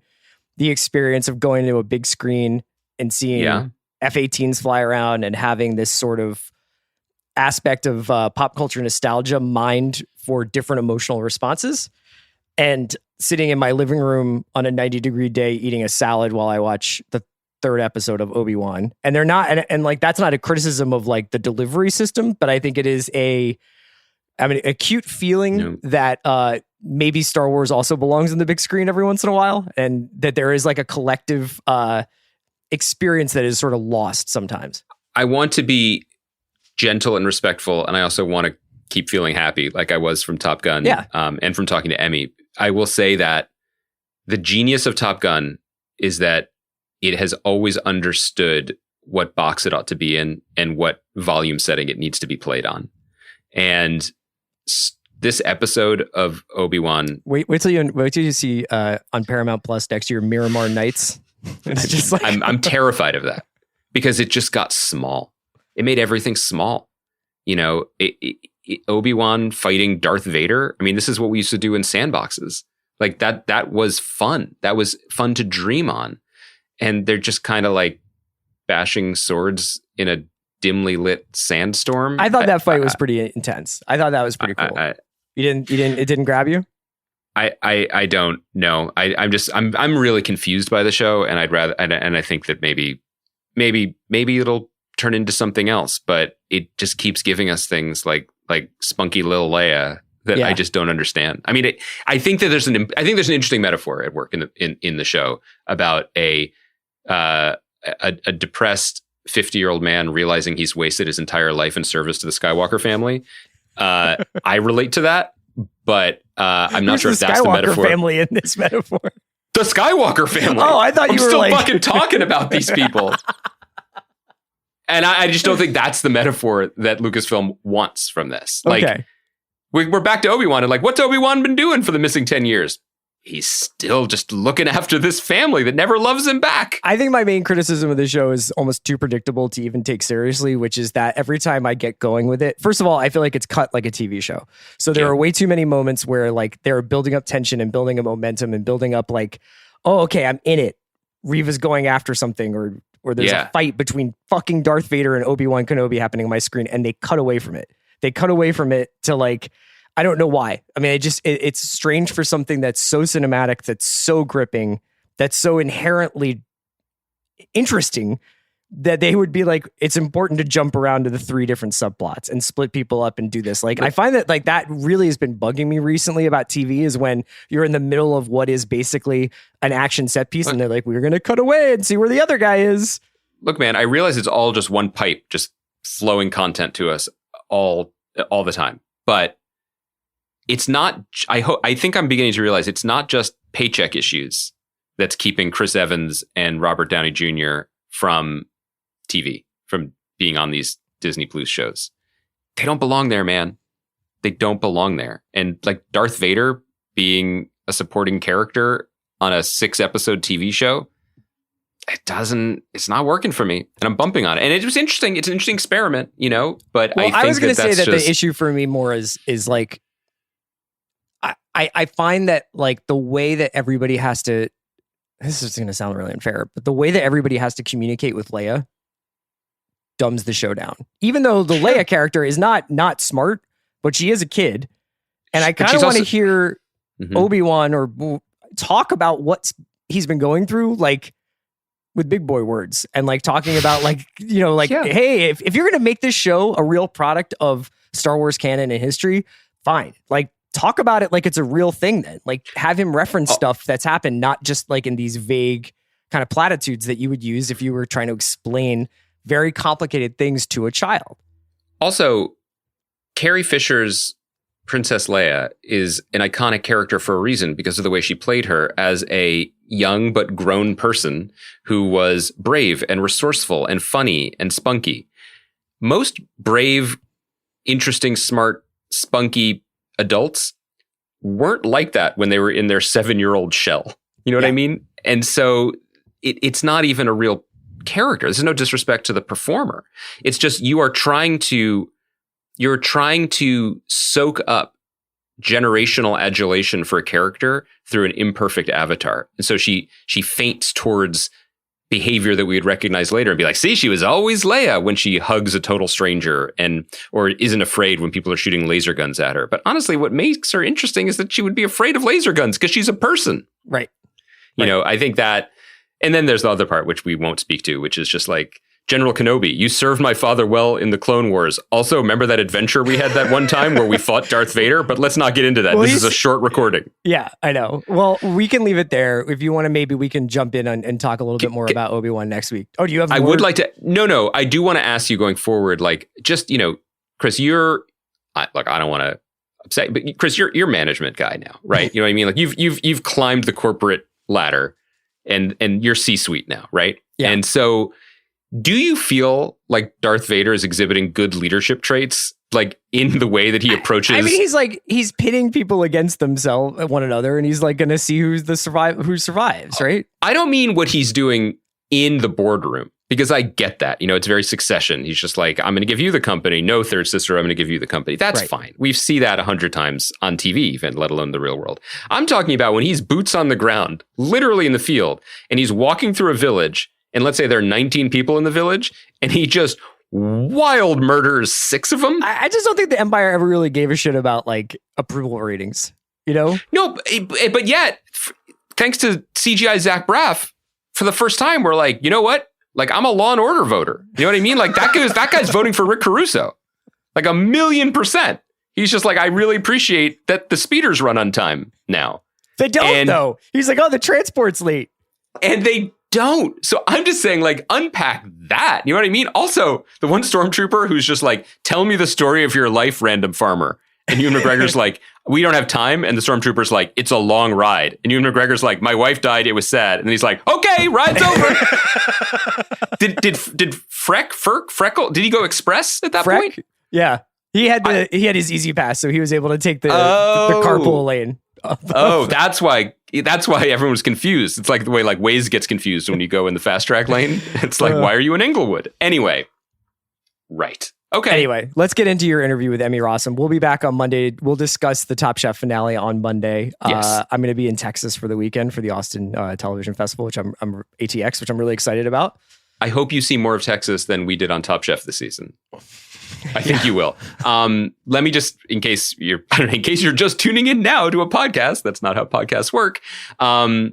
the experience of going to a big screen and seeing F-18s fly around and having this sort of aspect of pop culture nostalgia mined for different emotional responses. And sitting in my living room on a 90-degree day eating a salad while I watch the third episode of Obi-Wan. And they're not, and like that's not a criticism of like the delivery system, but I think it is a cute feeling that maybe Star Wars also belongs in the big screen every once in a while, and that there is like a collective experience that is sort of lost sometimes. I want to be gentle and respectful, and I also want to keep feeling happy like I was from Top Gun and from talking to Emmy. I will say that the genius of Top Gun is that it has always understood what box it ought to be in and what volume setting it needs to be played on. And this episode of Obi-Wan. Wait till you see on Paramount Plus next year Miramar Nights. It's just like I'm terrified of that because it just got small. It made everything small. You know, Obi-Wan fighting Darth Vader. I mean, this is what we used to do in sandboxes. Like that was fun. That was fun to dream on. And they're just kind of like bashing swords in a dimly lit sandstorm. I thought that fight was pretty intense. I thought that was pretty cool. It didn't grab you? I don't know. I'm really confused by the show, and I think that maybe it'll turn into something else, but it just keeps giving us things like spunky little Leia that I just don't understand. I mean, I think there's an interesting metaphor at work in the show about a depressed 50-year-old man realizing he's wasted his entire life in service to the Skywalker family. I relate to that, but I'm not sure if that's the metaphor. Family in this metaphor. The Skywalker family. Oh, I thought you were still like fucking talking about these people. And I just don't think that's the metaphor that Lucasfilm wants from this. Like, okay. We're back to Obi-Wan, and like, what's Obi-Wan been doing for the missing 10 years? He's still just looking after this family that never loves him back. I think my main criticism of the show is almost too predictable to even take seriously, which is that every time I get going with it, first of all, I feel like it's cut like a TV show. So there are way too many moments where like they're building up tension and building a momentum and building up like, oh, okay, I'm in it. Reva's going after something, or there's a fight between fucking Darth Vader and Obi-Wan Kenobi happening on my screen, and they cut away from it. They cut away from it to like, I don't know why. I mean, it's strange for something that's so cinematic, that's so gripping, that's so inherently interesting, that they would be like, it's important to jump around to the 3 different subplots and split people up and do this. Like, I find that like that really has been bugging me recently about TV, is when you're in the middle of what is basically an action set piece and they're like, we're going to cut away and see where the other guy is. Look, man, I realize it's all just one pipe, just flowing content to us all the time. But it's not, I think I'm beginning to realize it's not just paycheck issues that's keeping Chris Evans and Robert Downey Jr. from TV, from being on these Disney Plus shows. They don't belong there, man. They don't belong there. And like Darth Vader being a supporting character on a 6-episode TV show, it's not working for me, and I'm bumping on it. And it was interesting. It's an interesting experiment, you know, but well, I was going to say that the issue for me more is like, I find that like the way that everybody has to, this is going to sound really unfair, but the way that everybody has to communicate with Leia dumbs the show down. Even though the Leia character is not smart, but she is a kid. And I kind of want to hear Obi-Wan or talk about what he's been going through, like with big boy words, and like talking about like, you know, like, hey, if you're going to make this show a real product of Star Wars canon and history, fine. Like, talk about it like it's a real thing then. Like, have him reference stuff that's happened, not just like in these vague kind of platitudes that you would use if you were trying to explain very complicated things to a child. Also, Carrie Fisher's Princess Leia is an iconic character for a reason, because of the way she played her as a young but grown person who was brave and resourceful and funny and spunky. Most brave, interesting, smart, spunky adults weren't like that when they were in their 7-year-old shell. You know what I mean? And so it's not even a real character. This is no disrespect to the performer. It's just you're trying to soak up generational adulation for a character through an imperfect avatar. And so she faints towards behavior that we would recognize later and be like, see, she was always Leia when she hugs a total stranger or isn't afraid when people are shooting laser guns at her. But honestly, what makes her interesting is that she would be afraid of laser guns because she's a person. Right. You know, I think that, and then there's the other part, which we won't speak to, which is just like, General Kenobi, you served my father well in the Clone Wars. Also, remember that adventure we had that one time where we fought Darth Vader? But let's not get into that. Well, this is a short recording. Yeah, I know. Well, we can leave it there. If you want to, maybe we can jump in and talk a little bit more about Obi-Wan next week. Oh, do you have more? I would like to. No. I do want to ask you going forward, like, just, you know, Chris, I don't want to upset, but Chris, you're management guy now, right? You know what I mean? Like you've climbed the corporate ladder and you're C-suite now, right? Yeah. And so, do you feel like Darth Vader is exhibiting good leadership traits, like in the way that he approaches? I mean, he's pitting people against themselves, one another, and he's like going to see who survives, right? I don't mean what he's doing in the boardroom, because I get that. You know, it's very Succession. He's just like, I'm going to give you the company. No, third sister, I'm going to give you the company. That's fine. We see that 100 times on TV, even, let alone the real world. I'm talking about when he's boots on the ground, literally in the field, and he's walking through a village. And let's say there are 19 people in the village, and he just wild murders 6 of them. I just don't think the Empire ever really gave a shit about like approval ratings, you know? No, but yet, thanks to CGI Zach Braff, for the first time, we're like, you know what? Like, I'm a Law and Order voter. You know what I mean? Like, that guy's voting for Rick Caruso. Like 1,000,000%. He's just like, I really appreciate that the speeders run on time now. They don't, though. He's like, oh, the transport's late. And they don't. So I'm just saying, like, unpack that. You know what I mean? Also, the one stormtrooper who's just like, tell me the story of your life, random farmer. And Ewan McGregor's like, we don't have time. And the stormtrooper's like, it's a long ride. And Ewan McGregor's like, my wife died. It was sad. And he's like, okay, ride's over. Did Freckle, did he go express at that point? Yeah. He had his easy pass. So he was able to take the carpool lane. That's why everyone was confused. It's like the way like Waze gets confused when you go in the fast track lane. It's like, why are you in Inglewood? Anyway. Right. Okay. Anyway, let's get into your interview with Emmy Rossum. We'll be back on Monday. We'll discuss the Top Chef finale on Monday. Yes. I'm going to be in Texas for the weekend for the Austin Television Festival, which I'm ATX, which I'm really excited about. I hope you see more of Texas than we did on Top Chef this season. I think you will. Let me just, in case you're just tuning in now to a podcast, that's not how podcasts work. A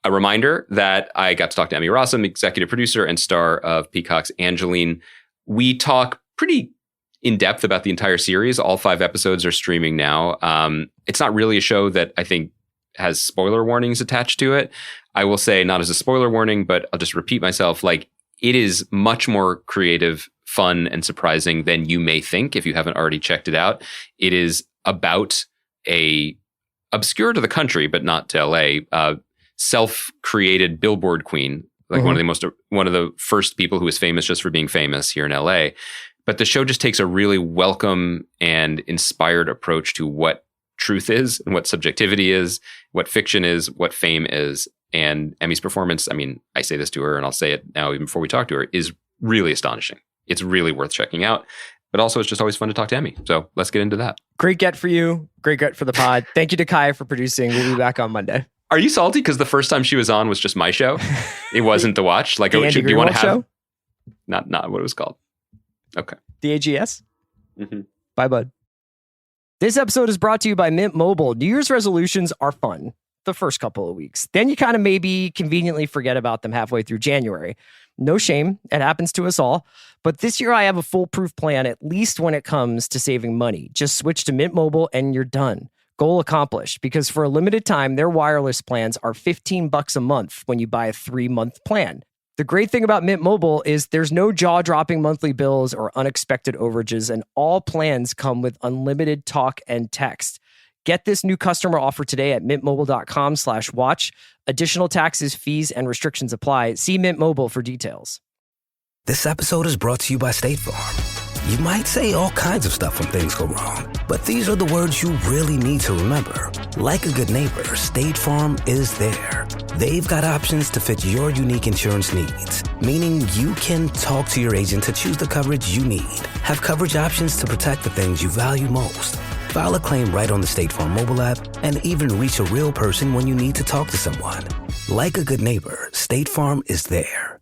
reminder that I got to talk to Emmy Rossum, executive producer and star of Peacock's Angelyne. We talk pretty in depth about the entire series. All 5 episodes are streaming now. It's not really a show that I think has spoiler warnings attached to it. I will say, not as a spoiler warning, but I'll just repeat myself. Like, it is much more creative, fun, and surprising than you may think if you haven't already checked it out. It is about a obscure to the country, but not to LA, self-created billboard queen, like one of the first people who was famous just for being famous here in LA. But the show just takes a really welcome and inspired approach to what truth is and what subjectivity is, what fiction is, what fame is. And Emmy's performance, I mean, I say this to her and I'll say it now even before we talk to her, is really astonishing. It's really worth checking out. But also, it's just always fun to talk to Emmy. So let's get into that. Great get for you. Great get for the pod. Thank you to Kai for producing. We'll be back on Monday. Are you salty because the first time she was on was just my show? It wasn't The Watch. Like, do you want to have show? Not what it was called. Okay. The AGS? Mm-hmm. Bye, bud. This episode is brought to you by Mint Mobile. New Year's resolutions are fun the first couple of weeks. Then you kind of maybe conveniently forget about them halfway through January. No shame. It happens to us all. But this year I have a foolproof plan, at least when it comes to saving money. Just switch to Mint Mobile and you're done. Goal accomplished, because for a limited time, their wireless plans are $15 a month when you buy a 3-month plan. The great thing about Mint Mobile is there's no jaw-dropping monthly bills or unexpected overages, and all plans come with unlimited talk and text. Get this new customer offer today at mintmobile.com/watch. Additional taxes, fees, and restrictions apply. See Mint Mobile for details. This episode is brought to you by State Farm. You might say all kinds of stuff when things go wrong, but these are the words you really need to remember. Like a good neighbor, State Farm is there. They've got options to fit your unique insurance needs, meaning you can talk to your agent to choose the coverage you need, have coverage options to protect the things you value most. File a claim right on the State Farm mobile app and even reach a real person when you need to talk to someone. Like a good neighbor, State Farm is there.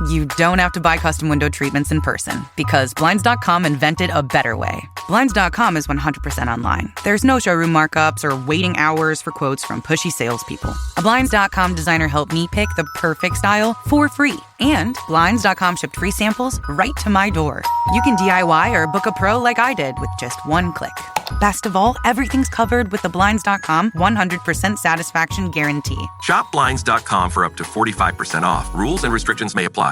You don't have to buy custom window treatments in person because Blinds.com invented a better way. Blinds.com is 100% online. There's no showroom markups or waiting hours for quotes from pushy salespeople. A Blinds.com designer helped me pick the perfect style for free. And Blinds.com shipped free samples right to my door. You can DIY or book a pro like I did with just one click. Best of all, everything's covered with the Blinds.com 100% satisfaction guarantee. Shop Blinds.com for up to 45% off. Rules and restrictions may apply.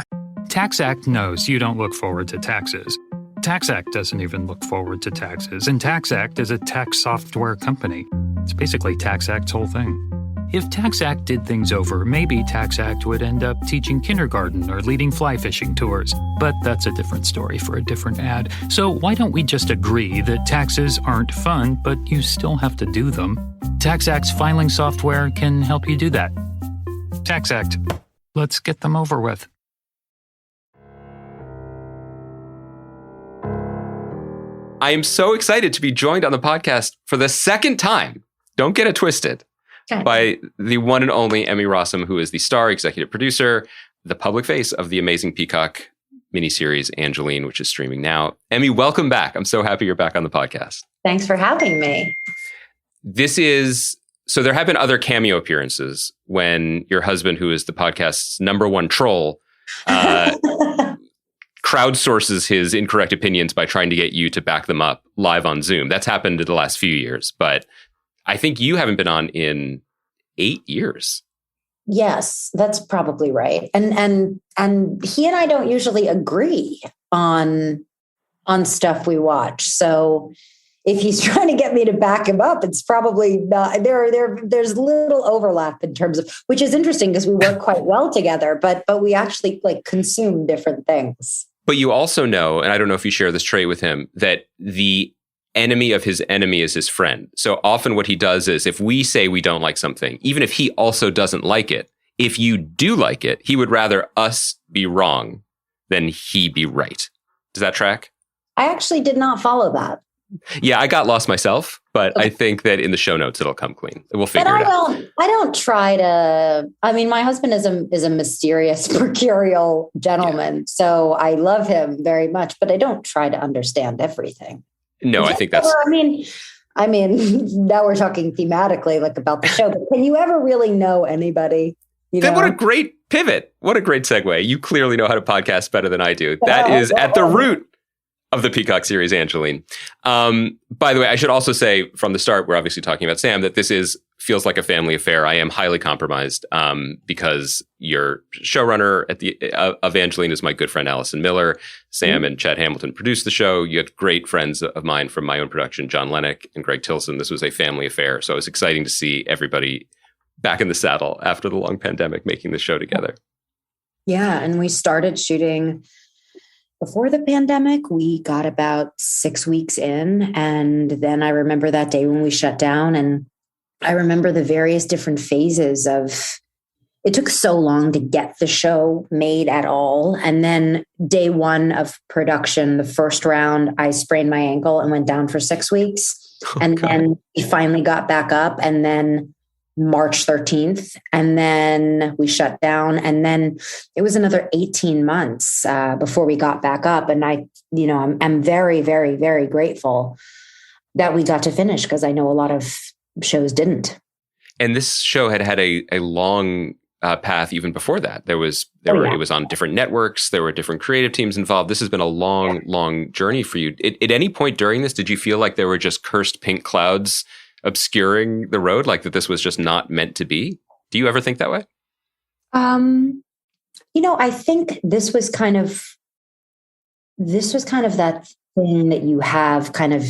TaxAct knows you don't look forward to taxes. TaxAct doesn't even look forward to taxes, and TaxAct is a tax software company. It's basically TaxAct's whole thing. If TaxAct did things over, maybe TaxAct would end up teaching kindergarten or leading fly fishing tours. But that's a different story for a different ad. So why don't we just agree that taxes aren't fun, but you still have to do them? TaxAct's filing software can help you do that. TaxAct. Let's get them over with. I am so excited to be joined on the podcast for the second time. Don't get it twisted. By the one and only Emmy Rossum, who is the star executive producer, the public face of the amazing Peacock miniseries Angelyne, which is streaming now. Emmy, welcome back. I'm so happy you're back on the podcast. Thanks for having me. So there have been other cameo appearances when your husband, who is the podcast's number one troll, crowdsources his incorrect opinions by trying to get you to back them up live on Zoom. That's happened in the last few years, but I think you haven't been on in 8 years. Yes, that's probably right. And he and I don't usually agree on stuff we watch. So if he's trying to get me to back him up, it's probably not, there's little overlap in terms of, which is interesting because we work quite well together, but we actually like consume different things. But you also know, and I don't know if you share this trait with him, that the enemy of his enemy is his friend. So often what he does is if we say we don't like something, even if he also doesn't like it, if you do like it, he would rather us be wrong than he be right. Does that track? I actually did not follow that. Yeah, I got lost myself, but I think that in the show notes, it'll come clean. We'll figure it out. I don't try to, I mean, my husband is a mysterious, mercurial gentleman. Yeah. So I love him very much, but I don't try to understand everything. No, I think that's... I mean, now we're talking thematically, like about the show, but can you ever really know anybody? Then what a great pivot. What a great segue. You clearly know how to podcast better than I do. That is at the root of the Peacock series, Angelyne. By the way, I should also say from the start, we're obviously talking about Sam, that this feels like a family affair. I am highly compromised because your showrunner of Angelyne is my good friend Allison Miller. Sam and Chad Hamilton produced the show. You had great friends of mine from my own production, John Lennox and Greg Tilson. This was a family affair. So it was exciting to see everybody back in the saddle after the long pandemic making the show together. Yeah, and we started shooting before the pandemic. We got about 6 weeks in, and then I remember that day when we shut down, and I remember the various different phases of, it took so long to get the show made at all. And then day one of production, the first round, I sprained my ankle and went down for 6 weeks. Then we finally got back up, and then March 13th, and then we shut down. And then it was another 18 months before we got back up. And I'm very, very, very grateful that we got to finish, because I know a lot of shows didn't. And this show had a long path even before that. It was on different networks. There were different creative teams involved. This has been a long journey for you. At any point during this, did you feel like there were just cursed pink clouds obscuring the road, like that this was just not meant to be? Do you ever think that way? I think this was kind of that thing that you have kind of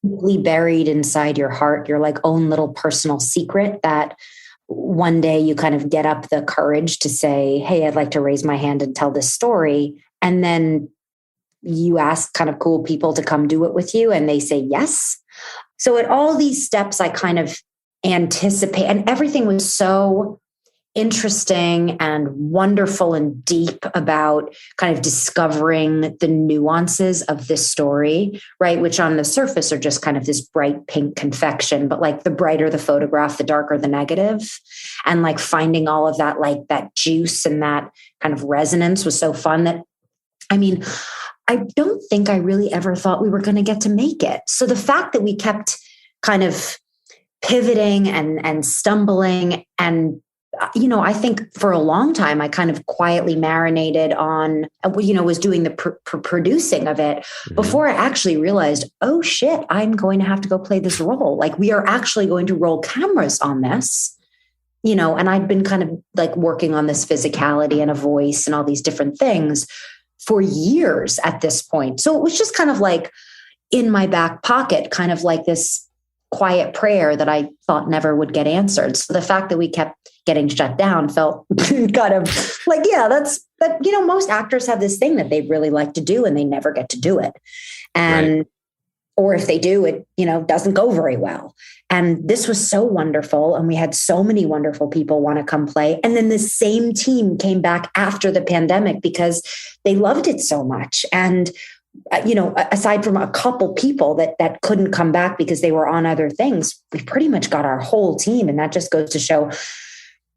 deeply buried inside your heart, your like own little personal secret, that one day you kind of get up the courage to say, hey, I'd like to raise my hand and tell this story. And then you ask kind of cool people to come do it with you, and they say yes. So at all these steps, I kind of anticipate, and everything was so interesting and wonderful and deep about kind of discovering the nuances of this story, right? Which on the surface are just kind of this bright pink confection, but like the brighter the photograph, the darker the negative. And like finding all of that, like that juice and that kind of resonance was so fun that, I mean, I don't think I really ever thought we were going to get to make it. So the fact that we kept kind of pivoting and stumbling and I think for a long time, I kind of quietly marinated on, was doing the producing of it before I actually realized, oh shit, I'm going to have to go play this role. Like we are actually going to roll cameras on this, and I'd been kind of like working on this physicality and a voice and all these different things for years at this point. So it was just kind of like in my back pocket, kind of like this quiet prayer that I thought never would get answered. So the fact that we kept getting shut down felt kind of like, most actors have this thing that they really like to do and they never get to do it. And, or if they do, it, doesn't go very well. And this was so wonderful. And we had so many wonderful people want to come play. And then the same team came back after the pandemic because they loved it so much. And aside from a couple people that couldn't come back because they were on other things, we pretty much got our whole team. And that just goes to show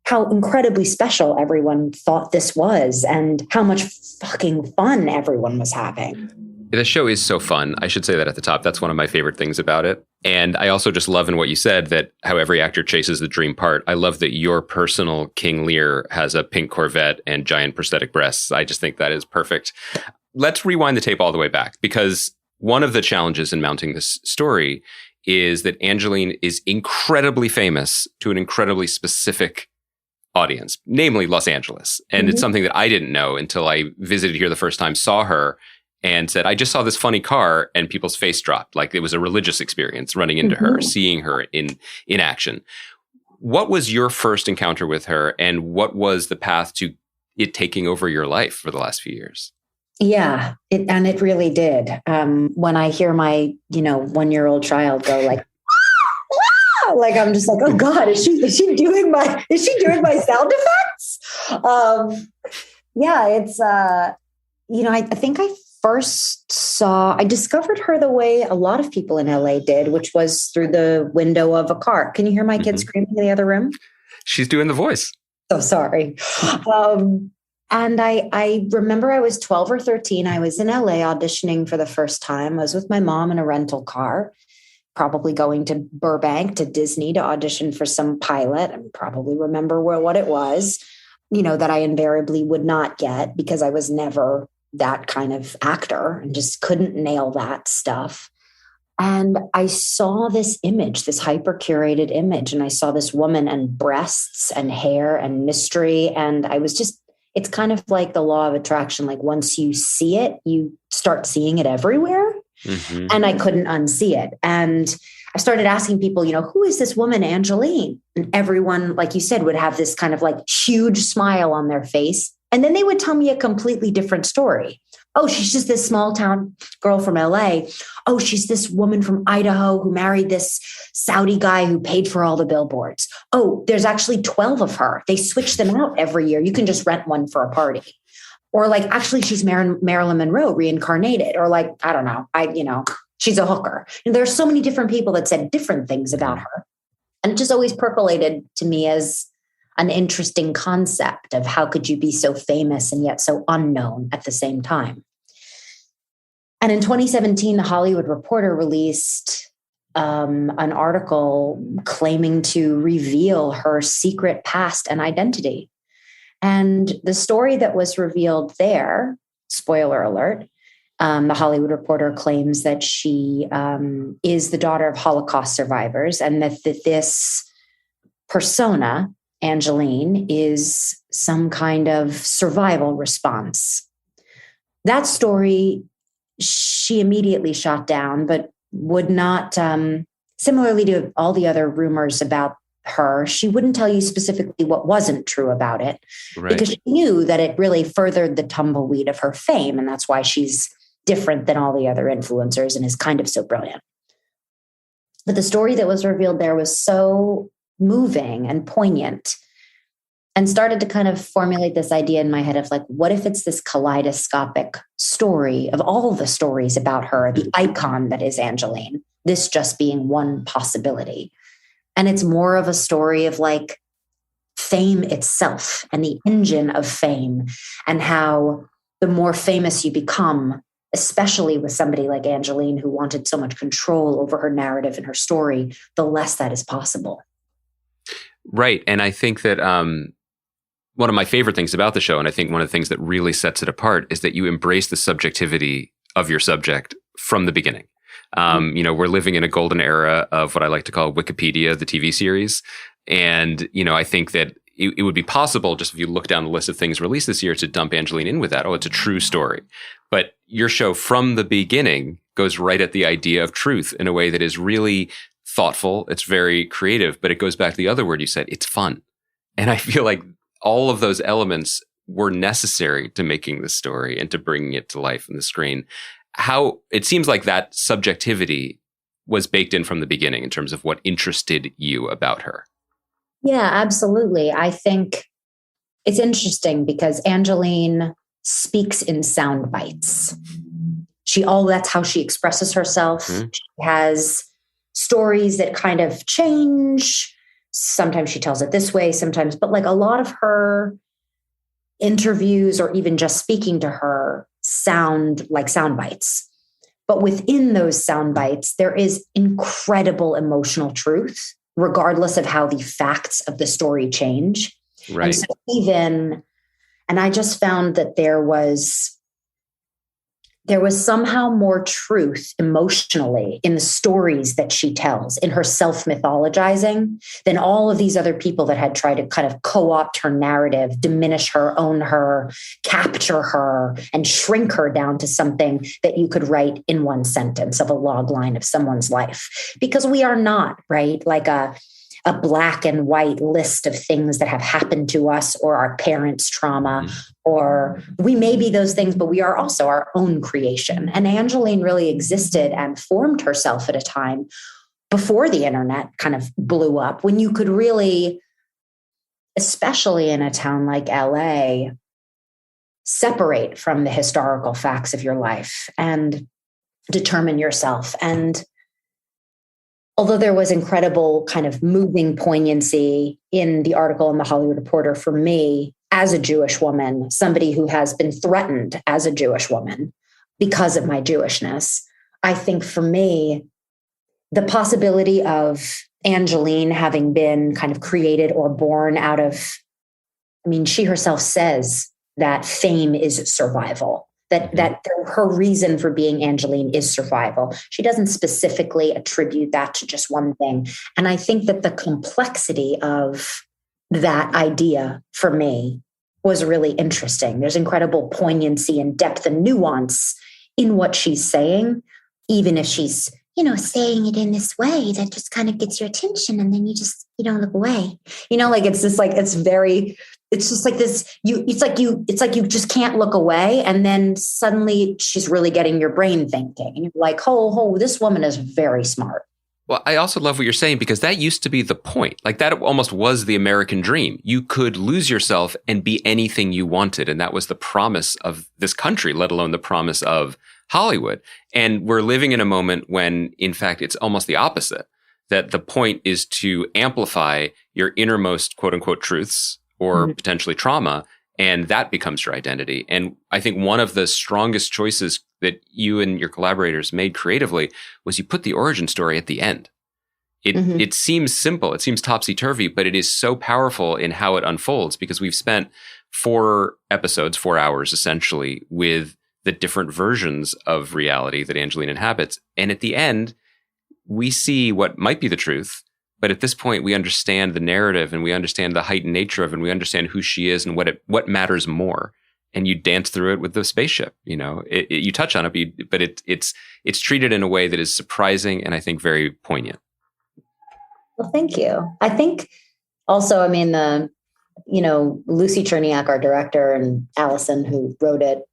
how incredibly special everyone thought this was and how much fucking fun everyone was having. The show is so fun. I should say that at the top. That's one of my favorite things about it. And I also just love in what you said that how every actor chases the dream part. I love that your personal King Lear has a pink Corvette and giant prosthetic breasts. I just think that is perfect. Let's rewind the tape all the way back, because one of the challenges in mounting this story is that Angelyne is incredibly famous to an incredibly specific audience, namely Los Angeles. And it's something that I didn't know until I visited here the first time, saw her, and said, I just saw this funny car, and people's face dropped. Like it was a religious experience running into her, seeing her in action. What was your first encounter with her, and what was the path to it taking over your life for the last few years? Yeah, it really did. When I hear my, 1-year-old child go like, like I'm just like, oh God, is she doing my sound effects? It's I think I discovered her the way a lot of people in LA did, which was through the window of a car. Can you hear my kid screaming in the other room? She's doing the voice. So sorry. And I remember I was 12 or 13. I was in LA auditioning for the first time. I was with my mom in a rental car, probably going to Burbank to Disney to audition for some pilot, and probably remember what it was, that I invariably would not get because I was never that kind of actor and just couldn't nail that stuff. And I saw this image, this hyper curated image, and I saw this woman and breasts and hair and mystery. And I was just, it's kind of like the law of attraction. Like once you see it, you start seeing it everywhere. And I couldn't unsee it. And I started asking people, who is this woman, Angelyne? And everyone, like you said, would have this kind of like huge smile on their face. And then they would tell me a completely different story. Oh, she's just this small town girl from LA. Oh, she's this woman from Idaho who married this Saudi guy who paid for all the billboards. Oh, there's actually 12 of her. They switch them out every year. You can just rent one for a party. Or like, actually, she's Marilyn Monroe reincarnated. Or like, I don't know, she's a hooker. And there's so many different people that said different things about her. And it just always percolated to me as an interesting concept of how could you be so famous and yet so unknown at the same time. And in 2017, The Hollywood Reporter released an article claiming to reveal her secret past and identity. And the story that was revealed there, spoiler alert, The Hollywood Reporter claims that she is the daughter of Holocaust survivors and that this persona, Angelyne, is some kind of survival response. That story she immediately shot down, but would not, similarly to all the other rumors about her, she wouldn't tell you specifically what wasn't true about it, because she knew that it really furthered the tumbleweed of her fame. And that's why she's different than all the other influencers and is kind of so brilliant. But the story that was revealed there was so moving and poignant and started to kind of formulate this idea in my head of like, what if it's this kaleidoscopic story of all the stories about her, the icon that is Angelyne, this just being one possibility. And it's more of a story of like fame itself and the engine of fame, and how the more famous you become, especially with somebody like Angelyne, who wanted so much control over her narrative and her story, the less that is possible. Right. And I think that one of my favorite things about the show, and I think one of the things that really sets it apart, is that you embrace the subjectivity of your subject from the beginning. We're living in a golden era of what I like to call Wikipedia, the TV series. And, I think that it would be possible, just if you look down the list of things released this year, to dump Angelyne in with that. Oh, it's a true story. But your show from the beginning goes right at the idea of truth in a way that is really thoughtful. It's very creative, but it goes back to the other word you said, it's fun. And I feel like all of those elements were necessary to making this story and to bringing it to life on the screen. How it seems like that subjectivity was baked in from the beginning in terms of what interested you about her. Yeah, absolutely. I think it's interesting because Angelyne speaks in sound bites. That's how she expresses herself. Mm-hmm. She has stories that kind of change. Sometimes she tells it this way, sometimes, but like a lot of her interviews or even just speaking to her sound like sound bites. But within those sound bites, there is incredible emotional truth, regardless of how the facts of the story change. Right. And I just found that there was somehow more truth emotionally in the stories that she tells, in her self-mythologizing, than all of these other people that had tried to kind of co-opt her narrative, diminish her, own her, capture her, and shrink her down to something that you could write in one sentence of a log line of someone's life. Because we are not, right, like a black and white list of things that have happened to us or our parents' trauma, or we may be those things, but we are also our own creation. And Angelyne really existed and formed herself at a time before the internet kind of blew up, when you could really, especially in a town like LA, separate from the historical facts of your life and determine yourself. And although there was incredible kind of moving poignancy in the article in the Hollywood Reporter for me as a Jewish woman, somebody who has been threatened as a Jewish woman because of my Jewishness, I think for me, the possibility of Angelyne having been kind of created or born out of, she herself says that fame is survival. That her reason for being Angelyne is survival. She doesn't specifically attribute that to just one thing. And I think that the complexity of that idea for me was really interesting. There's incredible poignancy and depth and nuance in what she's saying, even if she's, saying it in this way that just kind of gets your attention, and then you don't look away. It's just like this, it's like you just can't look away. And then suddenly she's really getting your brain thinking. And you're like, oh, this woman is very smart. Well, I also love what you're saying, because that used to be the point. Like, that almost was the American dream. You could lose yourself and be anything you wanted. And that was the promise of this country, let alone the promise of Hollywood. And we're living in a moment when, in fact, it's almost the opposite, that the point is to amplify your innermost quote unquote truths or potentially trauma, and that becomes your identity. And I think one of the strongest choices that you and your collaborators made creatively was you put the origin story at the end. It seems simple, it seems topsy-turvy, but it is so powerful in how it unfolds, because we've spent 4 episodes, 4 hours essentially, with the different versions of reality that Angelyne inhabits. And at the end, we see what might be the truth. But at this point, we understand the narrative, and we understand the heightened nature of it, and we understand who she is and what matters more. And you dance through it with the spaceship. You touch on it, but it's treated in a way that is surprising and I think very poignant. Well, thank you. I think also, Lucy Cherniak, our director, and Allison, who wrote it,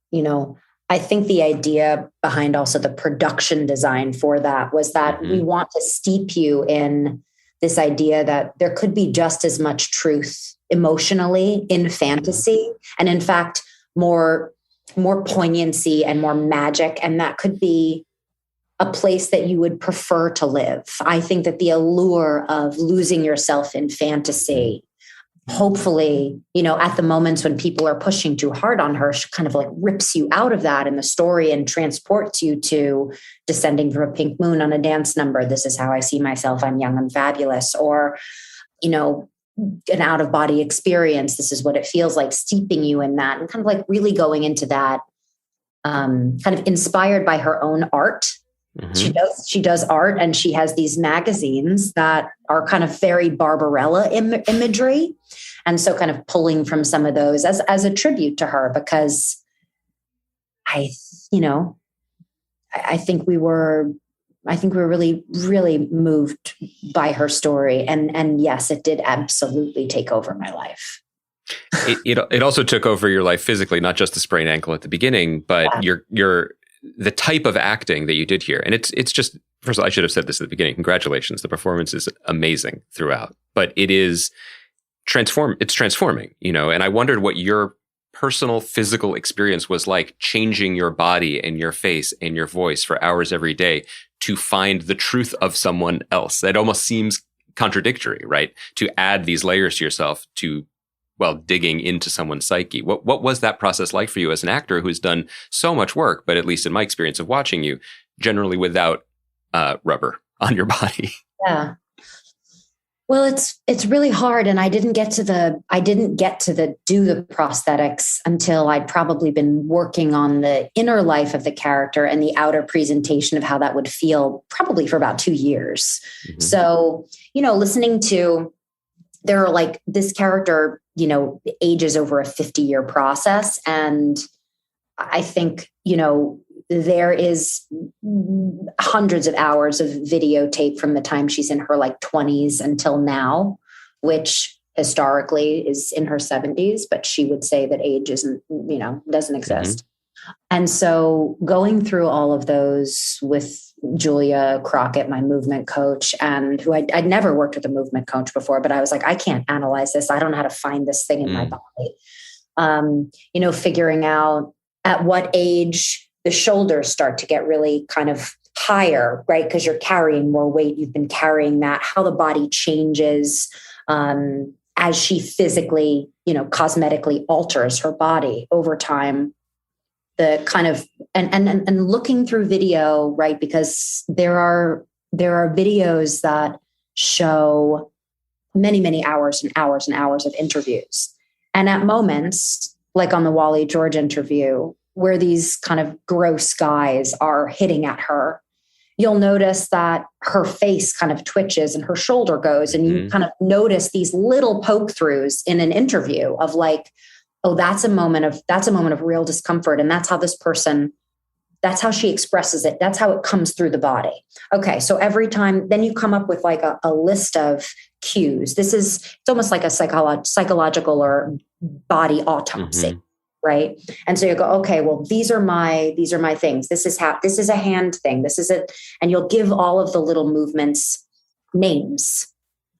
I think the idea behind also the production design for that was that we want to steep you in this idea that there could be just as much truth emotionally in fantasy, and in fact, more poignancy and more magic. And that could be a place that you would prefer to live. I think that the allure of losing yourself in fantasy, hopefully, at the moments when people are pushing too hard on her, she kind of like rips you out of that in the story and transports you to descending from a pink moon on a dance number. This is how I see myself. I'm young and fabulous. Or, an out of body experience. This is what it feels like, steeping you in that and kind of like really going into that, kind of inspired by her own art. Mm-hmm. She does art, and she has these magazines that are kind of very Barbarella imagery. And so kind of pulling from some of those as a tribute to her, because I think we were really, really moved by her story. And yes, it did absolutely take over my life. It also took over your life physically, not just the sprained ankle at the beginning, but your the type of acting that you did here. And it's just, first of all, I should have said this at the beginning. Congratulations. The performance is amazing throughout, but it's transforming, and I wondered what your personal physical experience was like, changing your body and your face and your voice for hours every day to find the truth of someone else. That almost seems contradictory, right? To add these layers to yourself to, digging into someone's psyche. What was that process like for you as an actor who's done so much work, but at least in my experience of watching you, generally without rubber on your body? Yeah. Well, it's really hard. And I didn't get to do the prosthetics until I'd probably been working on the inner life of the character and the outer presentation of how that would feel, probably for about 2 years. Mm-hmm. So, listening to, there are like this character, ages over a 50-year process. And I think, there is hundreds of hours of videotape from the time she's in her 20s until now, which historically is in her 70s, but she would say that age isn't, doesn't exist. Mm-hmm. And so going through all of those with Julia Crockett, my movement coach, and who I'd never worked with a movement coach before, but I was like, I can't analyze this. I don't know how to find this thing in my body. Figuring out at what age the shoulders start to get really kind of higher, right? Because you're carrying more weight. You've been carrying that, how the body changes as she physically, cosmetically alters her body over time. The kind of, and looking through video, right? Because there are videos that show many, many hours and hours and hours of interviews. And at moments, like on the Wally George interview, where these kind of gross guys are hitting at her, you'll notice that her face kind of twitches and her shoulder goes, and you kind of notice these little poke throughs in an interview of like, oh, that's a moment of real discomfort. And that's how this person, that's how she expresses it. That's how it comes through the body. Okay. So every time, then you come up with like a list of cues. It's almost like a psychological or body autopsy. Mm-hmm. Right. And so you go, okay, well, these are my things. This is a hand thing. This is it. And you'll give all of the little movements names.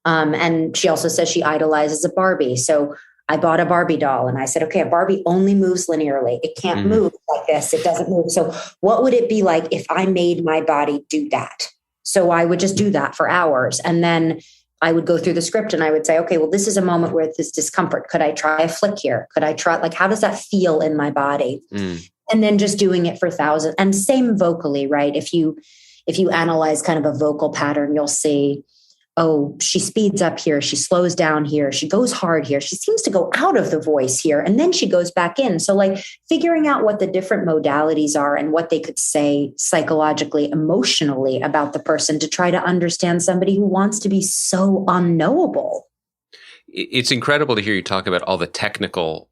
And she also says she idolizes a Barbie. So I bought a Barbie doll and I said, okay, a Barbie only moves linearly. It can't move like this. It doesn't move. So what would it be like if I made my body do that? So I would just do that for hours. And then I would go through the script and I would say, okay, well, this is a moment where this discomfort. Could I try a flick here? Could I try, how does that feel in my body? And then just doing it for thousands. And same vocally, right? If you analyze kind of a vocal pattern, you'll see, oh, she speeds up here. She slows down here. She goes hard here. She seems to go out of the voice here. And then she goes back in. So figuring out what the different modalities are and what they could say psychologically, emotionally about the person to try to understand somebody who wants to be so unknowable. It's incredible to hear you talk about all the technical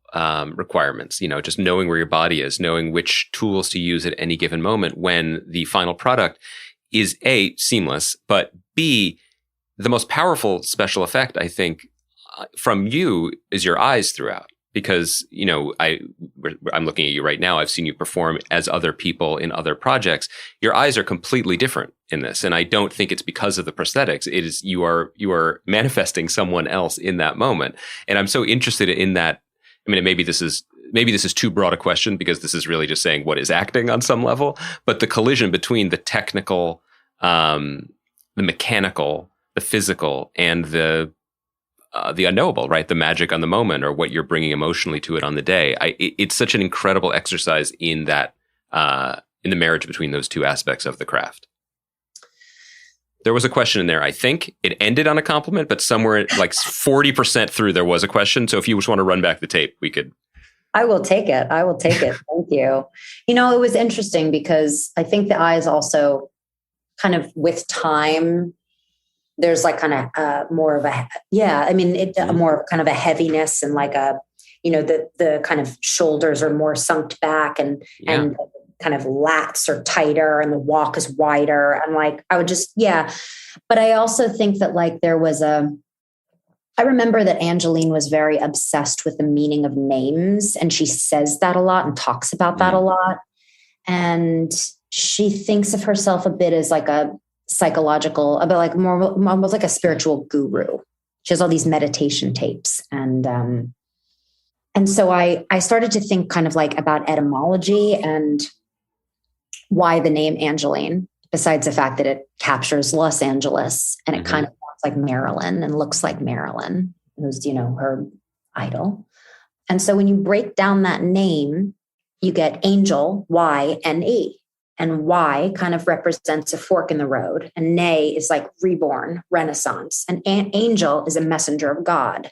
requirements, just knowing where your body is, knowing which tools to use at any given moment when the final product is A, seamless, but B, the most powerful special effect, I think, from you is your eyes throughout. because, you know, I'm looking at you right now. I've seen you perform as other people in other projects. Your eyes are completely different in this. And I don't think it's because of the prosthetics. It is, you are manifesting someone else in that moment. And I'm so interested in that. I mean, maybe this is too broad a question, because this is really just saying what is acting on some level, but the collision between the technical, the mechanical, the physical, and the unknowable, right? The magic on the moment, or what you're bringing emotionally to it on the day. It's such an incredible exercise in that, in the marriage between those two aspects of the craft. There was a question in there. I think it ended on a compliment, but somewhere like 40% through there was a question. So if you just want to run back the tape, we could. I will take it. Thank you. You know, it was interesting because I think the eyes also kind of with time, there's like kind of more of more kind of a heaviness, and like a, you know, the kind of shoulders are more sunk back, and kind of lats are tighter, and the walk is wider. And like, I would just, but I also think that like there was I remember that Angelyne was very obsessed with the meaning of names, and she says that a lot and talks about that a lot. And she thinks of herself a bit as like a psychological, a bit like more almost like a spiritual guru. She has all these meditation tapes. And so I started to think kind of like about etymology and why the name Angelyne, besides the fact that it captures Los Angeles, and it kind of sounds like Marilyn and looks like Marilyn, who's, you know, her idol. And so when you break down that name, you get angel, Y-N-E. And Y kind of represents a fork in the road. And Ne is like reborn, renaissance. And angel is a messenger of God.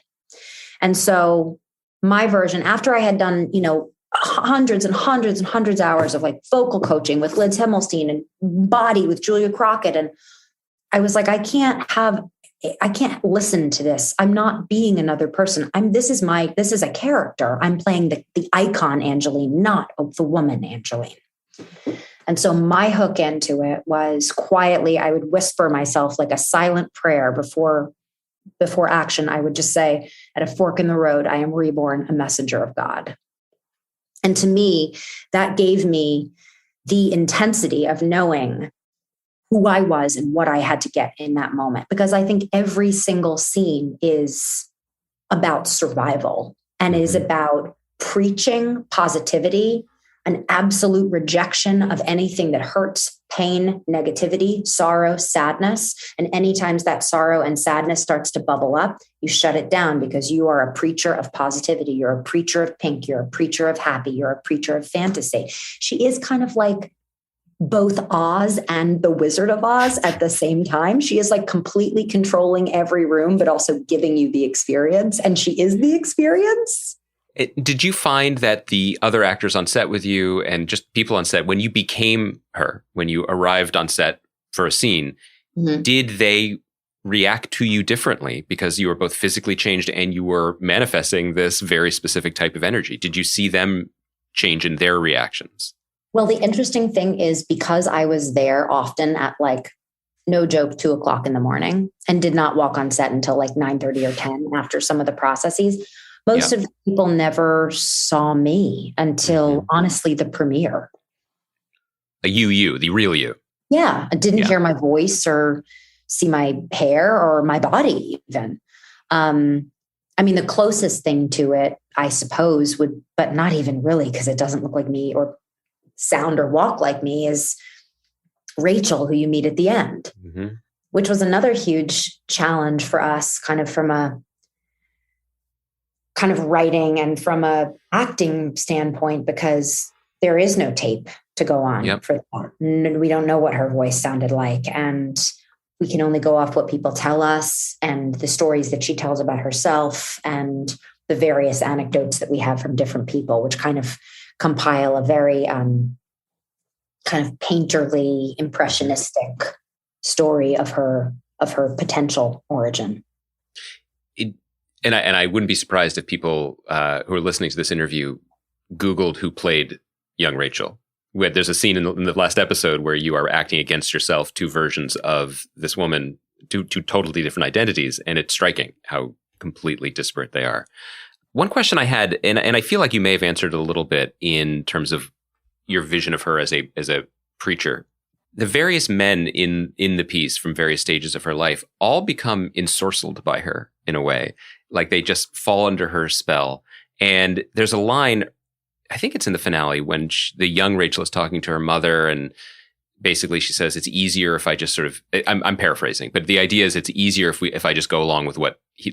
And so my version, after I had done, you know, hundreds and hundreds and hundreds of hours of like vocal coaching with Liz Himmelstein and body with Julia Crockett. And I was like, I can't listen to this. I'm not being another person. This is a character. I'm playing the icon Angelyne, not the woman Angelyne. And so my hook into it was quietly, I would whisper myself like a silent prayer before action. I would just say, at a fork in the road, I am reborn, a messenger of God. And to me, that gave me the intensity of knowing who I was and what I had to get in that moment. Because I think every single scene is about survival and is about preaching positivity, an absolute rejection of anything that hurts, pain, negativity, sorrow, sadness. And anytime that sorrow and sadness starts to bubble up, you shut it down, because you are a preacher of positivity. You're a preacher of pink. You're a preacher of happy. You're a preacher of fantasy. She is kind of like both Oz and the Wizard of Oz at the same time. She is like completely controlling every room, but also giving you the experience. And she is the experience. Did you find that the other actors on set with you, and just people on set, when you became her, when you arrived on set for a scene, did they react to you differently because you were both physically changed and you were manifesting this very specific type of energy? Did you see them change in their reactions? Well, the interesting thing is, because I was there often at like, no joke, 2:00 in the morning, and did not walk on set until like 9:30 or 10 after some of the processes. Most of the people never saw me until honestly the premiere. The real you. Yeah. I didn't hear my voice or see my hair or my body even. I mean, the closest thing to it, I suppose, would, but not even really, because it doesn't look like me or sound or walk like me, is Rachel, who you meet at the end, which was another huge challenge for us, kind of from a kind of writing and from a acting standpoint, because there is no tape to go on for that. We don't know what her voice sounded like. And we can only go off what people tell us and the stories that she tells about herself and the various anecdotes that we have from different people, which kind of compile a very kind of painterly, impressionistic story of her potential origin. And I wouldn't be surprised if people who are listening to this interview Googled who played young Rachel. There's a scene in the last episode where you are acting against yourself, two versions of this woman, two totally different identities. And it's striking how completely disparate they are. One question I had, and I feel like you may have answered a little bit in terms of your vision of her as a preacher. The various men in the piece from various stages of her life all become ensorcelled by her in a way, like they just fall under her spell. And there's a line, I think it's in the finale, when the young Rachel is talking to her mother, and basically she says it's easier if I just sort of, I'm paraphrasing, but the idea is it's easier if I just go along with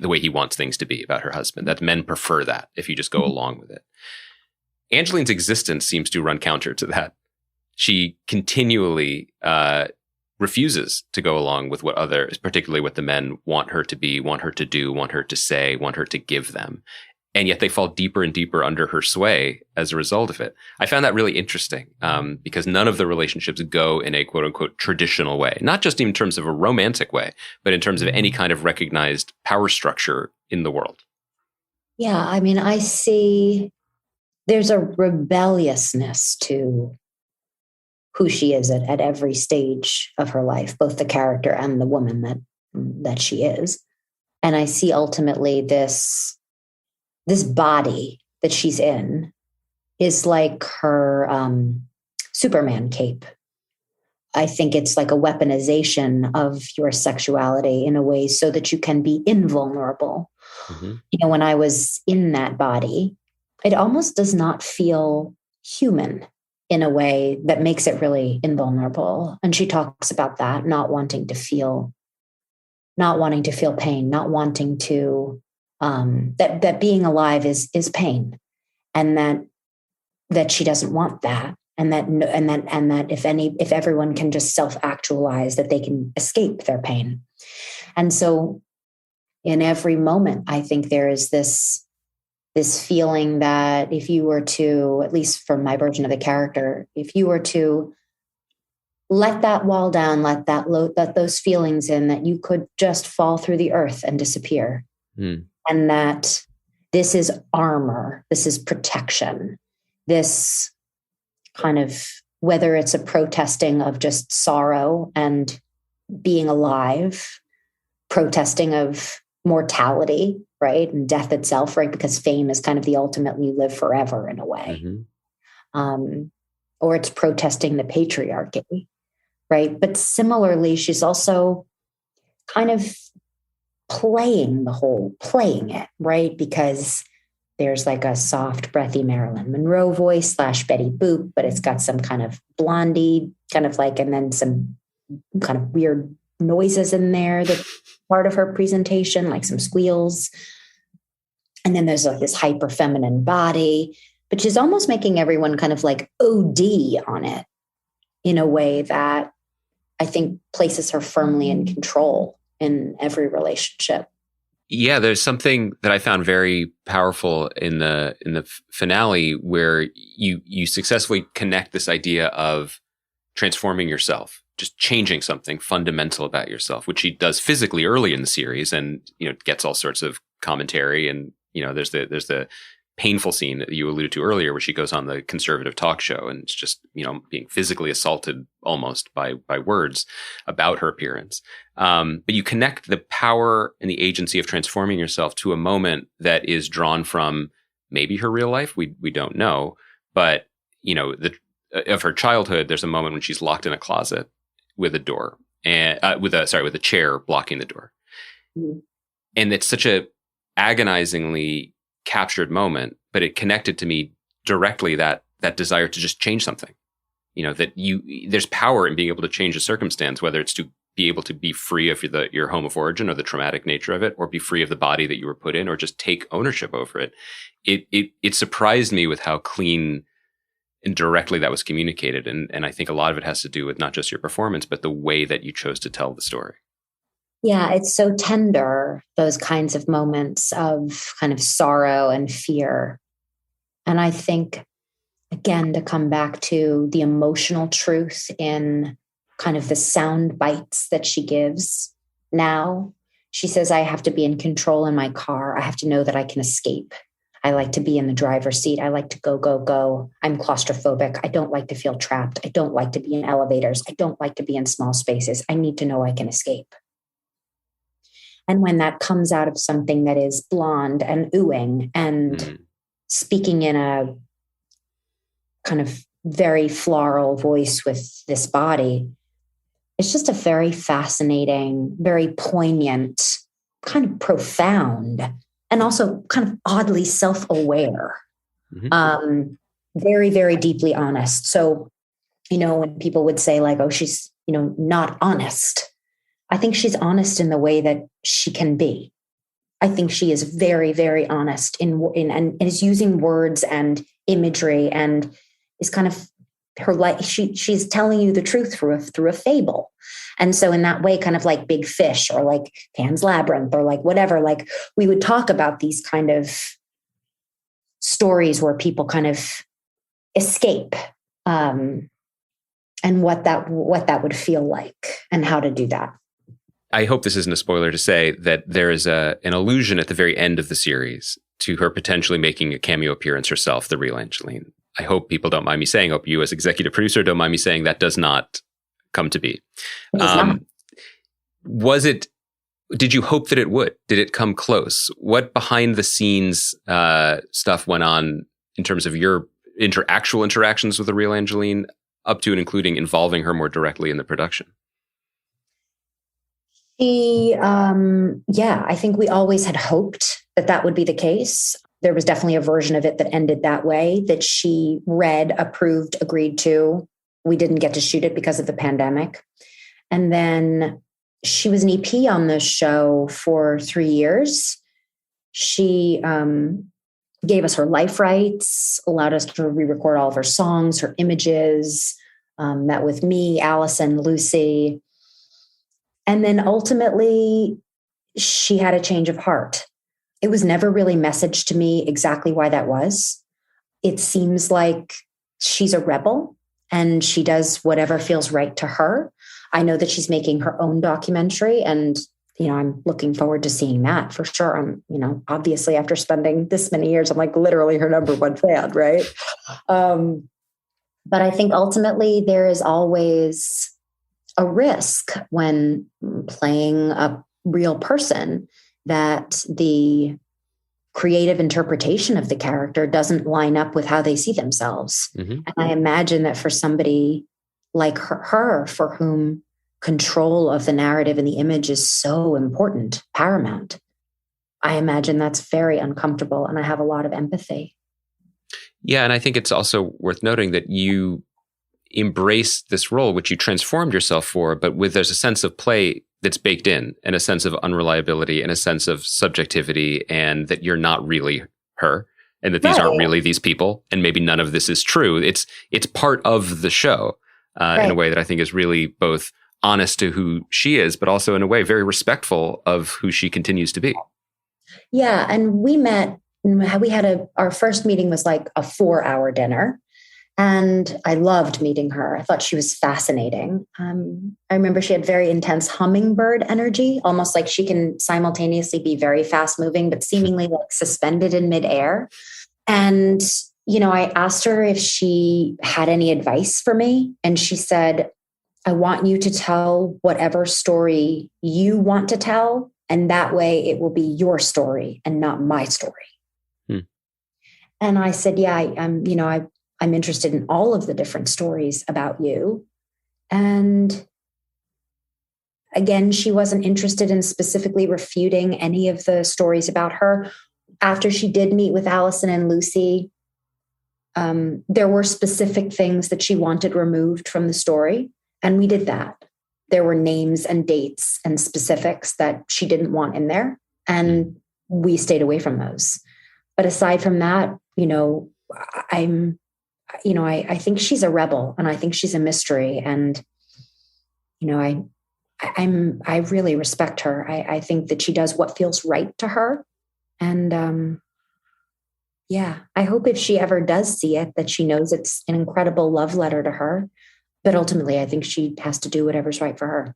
the way he wants things to be about her husband, that men prefer that if you just go along with it. Angelyne's existence seems to run counter to that. She continually refuses to go along with what others, particularly what the men want her to be, want her to do, want her to say, want her to give them. And yet they fall deeper and deeper under her sway as a result of it. I found that really interesting because none of the relationships go in a quote unquote traditional way, not just in terms of a romantic way, but in terms of any kind of recognized power structure in the world. Yeah, I mean, I see there's a rebelliousness to who she is at every stage of her life, both the character and the woman that she is. And I see ultimately this body that she's in is like her Superman cape. I think it's like a weaponization of your sexuality in a way so that you can be invulnerable. Mm-hmm. You know, when I was in that body, it almost does not feel human in a way that makes it really invulnerable. And she talks about that, not wanting to feel pain, not wanting to, that being alive is pain, and that she doesn't want that. And that if everyone can just self-actualize, that they can escape their pain. And so in every moment, I think there is this feeling that if you were to, at least from my version of the character, if you were to let that wall down, let those feelings in, that you could just fall through the earth and disappear. Mm. And that this is armor, this is protection, this kind of, whether it's a protesting of just sorrow and being alive, protesting of mortality, right? And death itself, right? Because fame is kind of the ultimate, you live forever in a way. Mm-hmm. Or it's protesting the patriarchy, right? But similarly, she's also kind of playing it, right? Because there's like a soft, breathy Marilyn Monroe voice / Betty Boop, but it's got some kind of blondie kind of like, and then some kind of weird noises in there that part of her presentation, like some squeals. And then there's like this hyper feminine body, but she's almost making everyone kind of like OD on it in a way that I think places her firmly in control in every relationship. Yeah, there's something that I found very powerful in the finale where you successfully connect this idea of transforming yourself, just changing something fundamental about yourself, which she does physically early in the series, and gets all sorts of commentary. And there's the painful scene that you alluded to earlier, where she goes on the conservative talk show and it's just being physically assaulted almost by words about her appearance. But you connect the power and the agency of transforming yourself to a moment that is drawn from maybe her real life. We don't know, but of her childhood, there's a moment when she's locked in a closet with a door and with a chair blocking the door. Mm-hmm. And it's such a agonizingly captured moment, but it connected to me directly that desire to just change something. There's power in being able to change a circumstance, whether it's to be able to be free of your home of origin or the traumatic nature of it, or be free of the body that you were put in, or just take ownership over it. It surprised me with how clean and directly that was communicated. And I think a lot of it has to do with not just your performance, but the way that you chose to tell the story. Yeah, it's so tender, those kinds of moments of kind of sorrow and fear. And I think, again, to come back to the emotional truth in kind of the sound bites that she gives now. She says, I have to be in control in my car. I have to know that I can escape. I like to be in the driver's seat. I like to go, go, go. I'm claustrophobic. I don't like to feel trapped. I don't like to be in elevators. I don't like to be in small spaces. I need to know I can escape. And when that comes out of something that is blonde and oohing and speaking in a kind of very floral voice with this body, it's just a very fascinating, very poignant, kind of profound, and also kind of oddly self-aware, very, very deeply honest. So, when people would say like, oh, she's, not honest, I think she's honest in the way that she can be. I think she is very, very honest and is using words and imagery and is kind of her life. She's telling you the truth through a fable. And so in that way, kind of like Big Fish or like Pan's Labyrinth or like whatever, like we would talk about these kind of stories where people kind of escape, and what that would feel like and how to do that. I hope this isn't a spoiler to say that there is an allusion at the very end of the series to her potentially making a cameo appearance herself, the real Angelyne. I hope people don't mind me saying, hope you as executive producer don't mind me saying that does not come to be. Did you hope that it would? Did it come close? What behind the scenes stuff went on in terms of your actual interactions with the real Angelyne, up to and including involving her more directly in the production? I think we always had hoped that would be the case. There was definitely a version of it that ended that way, that she read, approved, agreed to. We didn't get to shoot it because of the pandemic. And then she was an EP on the show for 3 years. She gave us her life rights, allowed us to re-record all of her songs, her images, met with me, Allison, Lucy. And then ultimately, she had a change of heart. It was never really messaged to me exactly why that was. It seems like she's a rebel and she does whatever feels right to her. I know that she's making her own documentary, and I'm looking forward to seeing that for sure. I'm, obviously after spending this many years, I'm like literally her number one fan, right? But I think ultimately there is always a risk when playing a real person that the creative interpretation of the character doesn't line up with how they see themselves. And I imagine that for somebody like her, for whom control of the narrative and the image is so important, paramount, I imagine that's very uncomfortable, and I have a lot of empathy. Yeah, and I think it's also worth noting that you embraced this role, which you transformed yourself for, but there's a sense of play that's baked in, and a sense of unreliability, and a sense of subjectivity, and that you're not really her, and that these aren't really these people, and maybe none of this is true. It's part of the show in a way that I think is really both honest to who she is, but also in a way very respectful of who she continues to be. Yeah, and we met. We had our first meeting was like a 4-hour dinner. And I loved meeting her. I thought she was fascinating. I remember she had very intense hummingbird energy, almost like she can simultaneously be very fast moving, but seemingly like suspended in midair. And, I asked her if she had any advice for me. And she said, I want you to tell whatever story you want to tell. And that way it will be your story and not my story. And I said, yeah, I'm interested in all of the different stories about you. And again, she wasn't interested in specifically refuting any of the stories about her. After she did meet with Allison and Lucy, there were specific things that she wanted removed from the story. And we did that. There were names and dates and specifics that she didn't want in there. And we stayed away from those. But aside from that, I think she's a rebel, and I think she's a mystery. And, I really respect her. I think that she does what feels right to her. And, I hope if she ever does see it, that she knows it's an incredible love letter to her. But ultimately, I think she has to do whatever's right for her.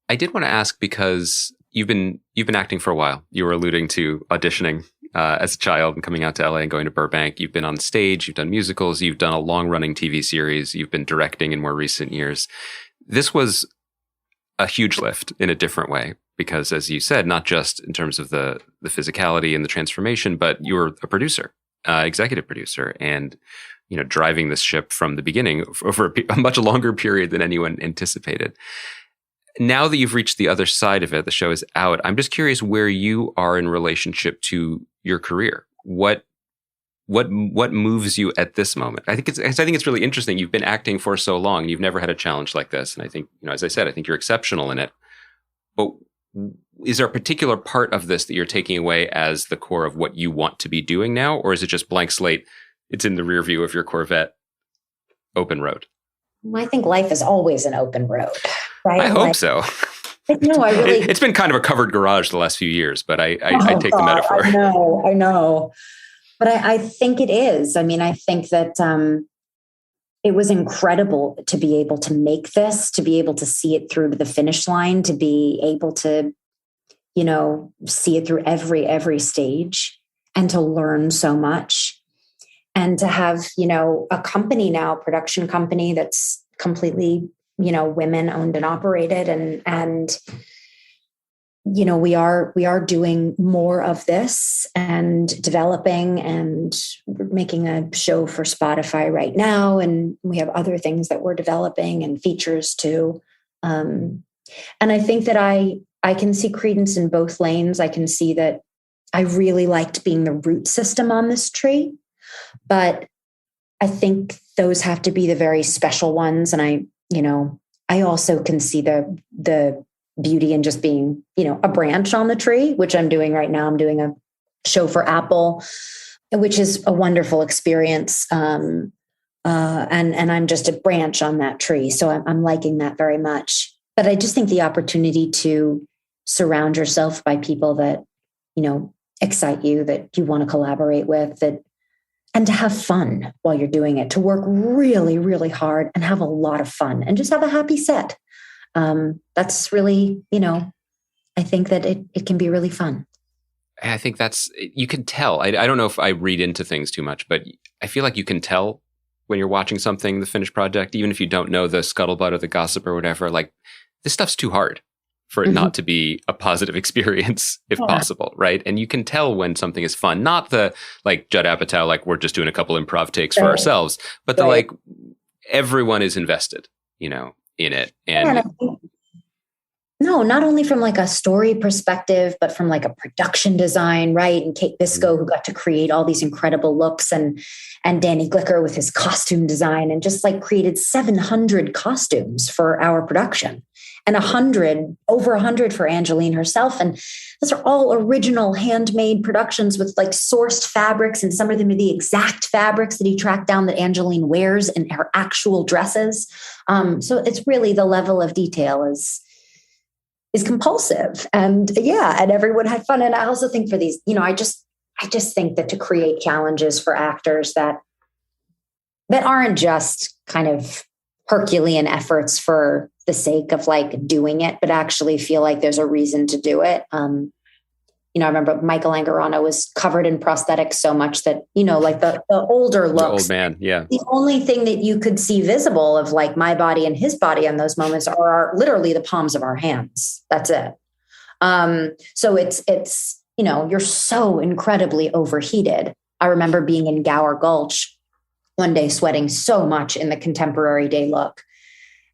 I did want to ask, because you've been acting for a while. You were alluding to auditioning as a child and coming out to LA and going to Burbank. You've been on stage, you've done musicals, you've done a long-running TV series, you've been directing in more recent years. This was a huge lift in a different way. Because as you said, not just in terms of the physicality and the transformation, but you're a producer, executive producer, and driving this ship from the beginning over a much longer period than anyone anticipated. Now that you've reached the other side of it, the show is out. I'm just curious where you are in relationship to your career. What moves you at this moment? I think it's really interesting. You've been acting for so long, and you've never had a challenge like this. And I think, as I said, I think you're exceptional in it. But is there a particular part of this that you're taking away as the core of what you want to be doing now? Or is it just blank slate? It's in the rear view of your Corvette, open road? I think life is always an open road, right? I hope so. No, I really. It's been kind of a covered garage the last few years, but I take the metaphor. I know. But I think it is. I mean, I think that it was incredible to be able to make this, to be able to see it through to the finish line, to be able to, see it through every stage, and to learn so much, and to have, a company now, production company that's completely, women owned and operated. And we are doing more of this and developing, and we're making a show for Spotify right now. And we have other things that we're developing and features too. And I think that I can see credence in both lanes. I can see that I really liked being the root system on this tree, but I think those have to be the very special ones. And I also can see the beauty in just being, a branch on the tree, which I'm doing right now. I'm doing a show for Apple, which is a wonderful experience. And I'm just a branch on that tree. So I'm liking that very much. But I just think the opportunity to surround yourself by people that, excite you, that you want to collaborate with, and to have fun while you're doing it, to work really, really hard and have a lot of fun and just have a happy set. That's really, I think that it can be really fun. I think you can tell. I don't know if I read into things too much, but I feel like you can tell when you're watching something, the finished project, even if you don't know the scuttlebutt or the gossip or whatever, like this stuff's too hard for it not to be a positive experience if possible, right? And you can tell when something is fun, not the like Judd Apatow, like we're just doing a couple improv takes for ourselves, but the like everyone is invested, in it. And no, not only from like a story perspective, but from like a production design, right? And Kate Biscoe, who got to create all these incredible looks, and Danny Glicker with his costume design, and just like created 700 costumes for our production, and over 100 for Angelyne herself. And those are all original handmade productions with like sourced fabrics, and some of them are the exact fabrics that he tracked down that Angelyne wears in her actual dresses. So it's really, the level of detail is compulsive, and everyone had fun. And I also think for these, I just think that to create challenges for actors that aren't just kind of Herculean efforts for the sake of like doing it, but actually feel like there's a reason to do it. I remember Michael Angarano was covered in prosthetics so much that, like the older looks, old man, yeah. The only thing that you could see visible of like my body and his body in those moments are literally the palms of our hands. That's it. So it's, you're so incredibly overheated. I remember being in Gower Gulch one day, sweating so much in the contemporary day look.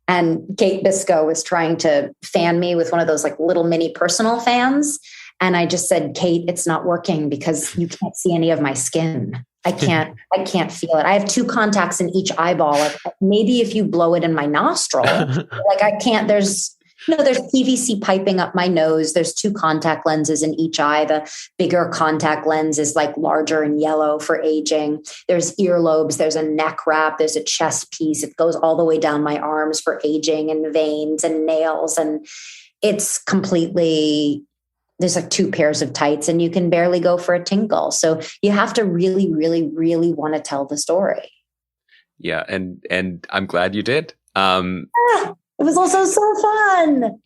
And Kate Biscoe was trying to fan me with one of those like little mini personal fans. And I just said, Kate, it's not working because you can't see any of my skin. I can't feel it. I have 2 contacts in each eyeball. Like, maybe if you blow it in my nostril, like I can't, there's PVC piping up my nose. There's 2 contact lenses in each eye. The bigger contact lens is like larger and yellow for aging. There's earlobes. There's a neck wrap. There's a chest piece. It goes all the way down my arms for aging, and veins and nails. And it's completely, there's like 2 pairs of tights, and you can barely go for a tinkle. So you have to really, really, really want to tell the story. Yeah. And I'm glad you did. It was also so fun.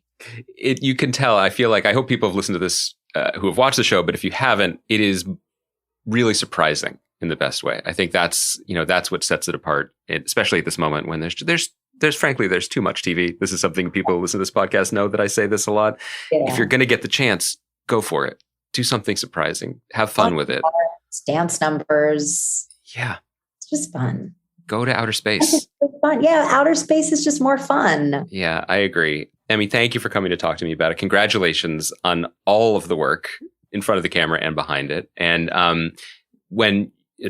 You can tell. I feel like, I hope people have listened to this who have watched the show, but if you haven't, it is really surprising in the best way. I think that's what sets it apart, especially at this moment when there's there's too much TV. This is something people who listen to this podcast know that I say this a lot. Yeah. If you're going to get the chance, go for it. Do something surprising. Have fun with it. Dance numbers. Yeah. It's just fun. Go to outer space. It's fun. Yeah, outer space is just more fun. Yeah, I agree. Emmy, thank you for coming to talk to me about it. Congratulations on all of the work in front of the camera and behind it. And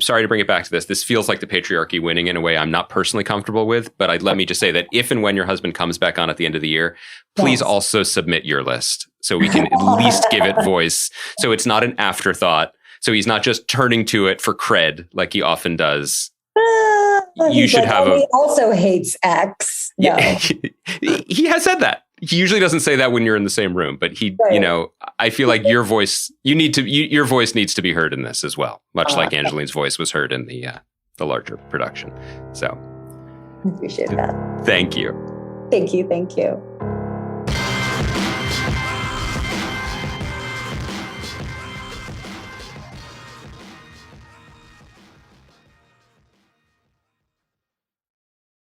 sorry to bring it back to this feels like the patriarchy winning in a way I'm not personally comfortable with, but let me just say that if and when your husband comes back on at the end of the year, please also submit your list so we can at least give it voice. So it's not an afterthought. So he's not just turning to it for cred like he often does. You should have He also hates X. No. Yeah, he has said that. He usually doesn't say that when you're in the same room, but I feel like your voice needs to be heard in this as well, much like Angelyne's voice was heard in the larger production. So appreciate that. Thank you. Thank you.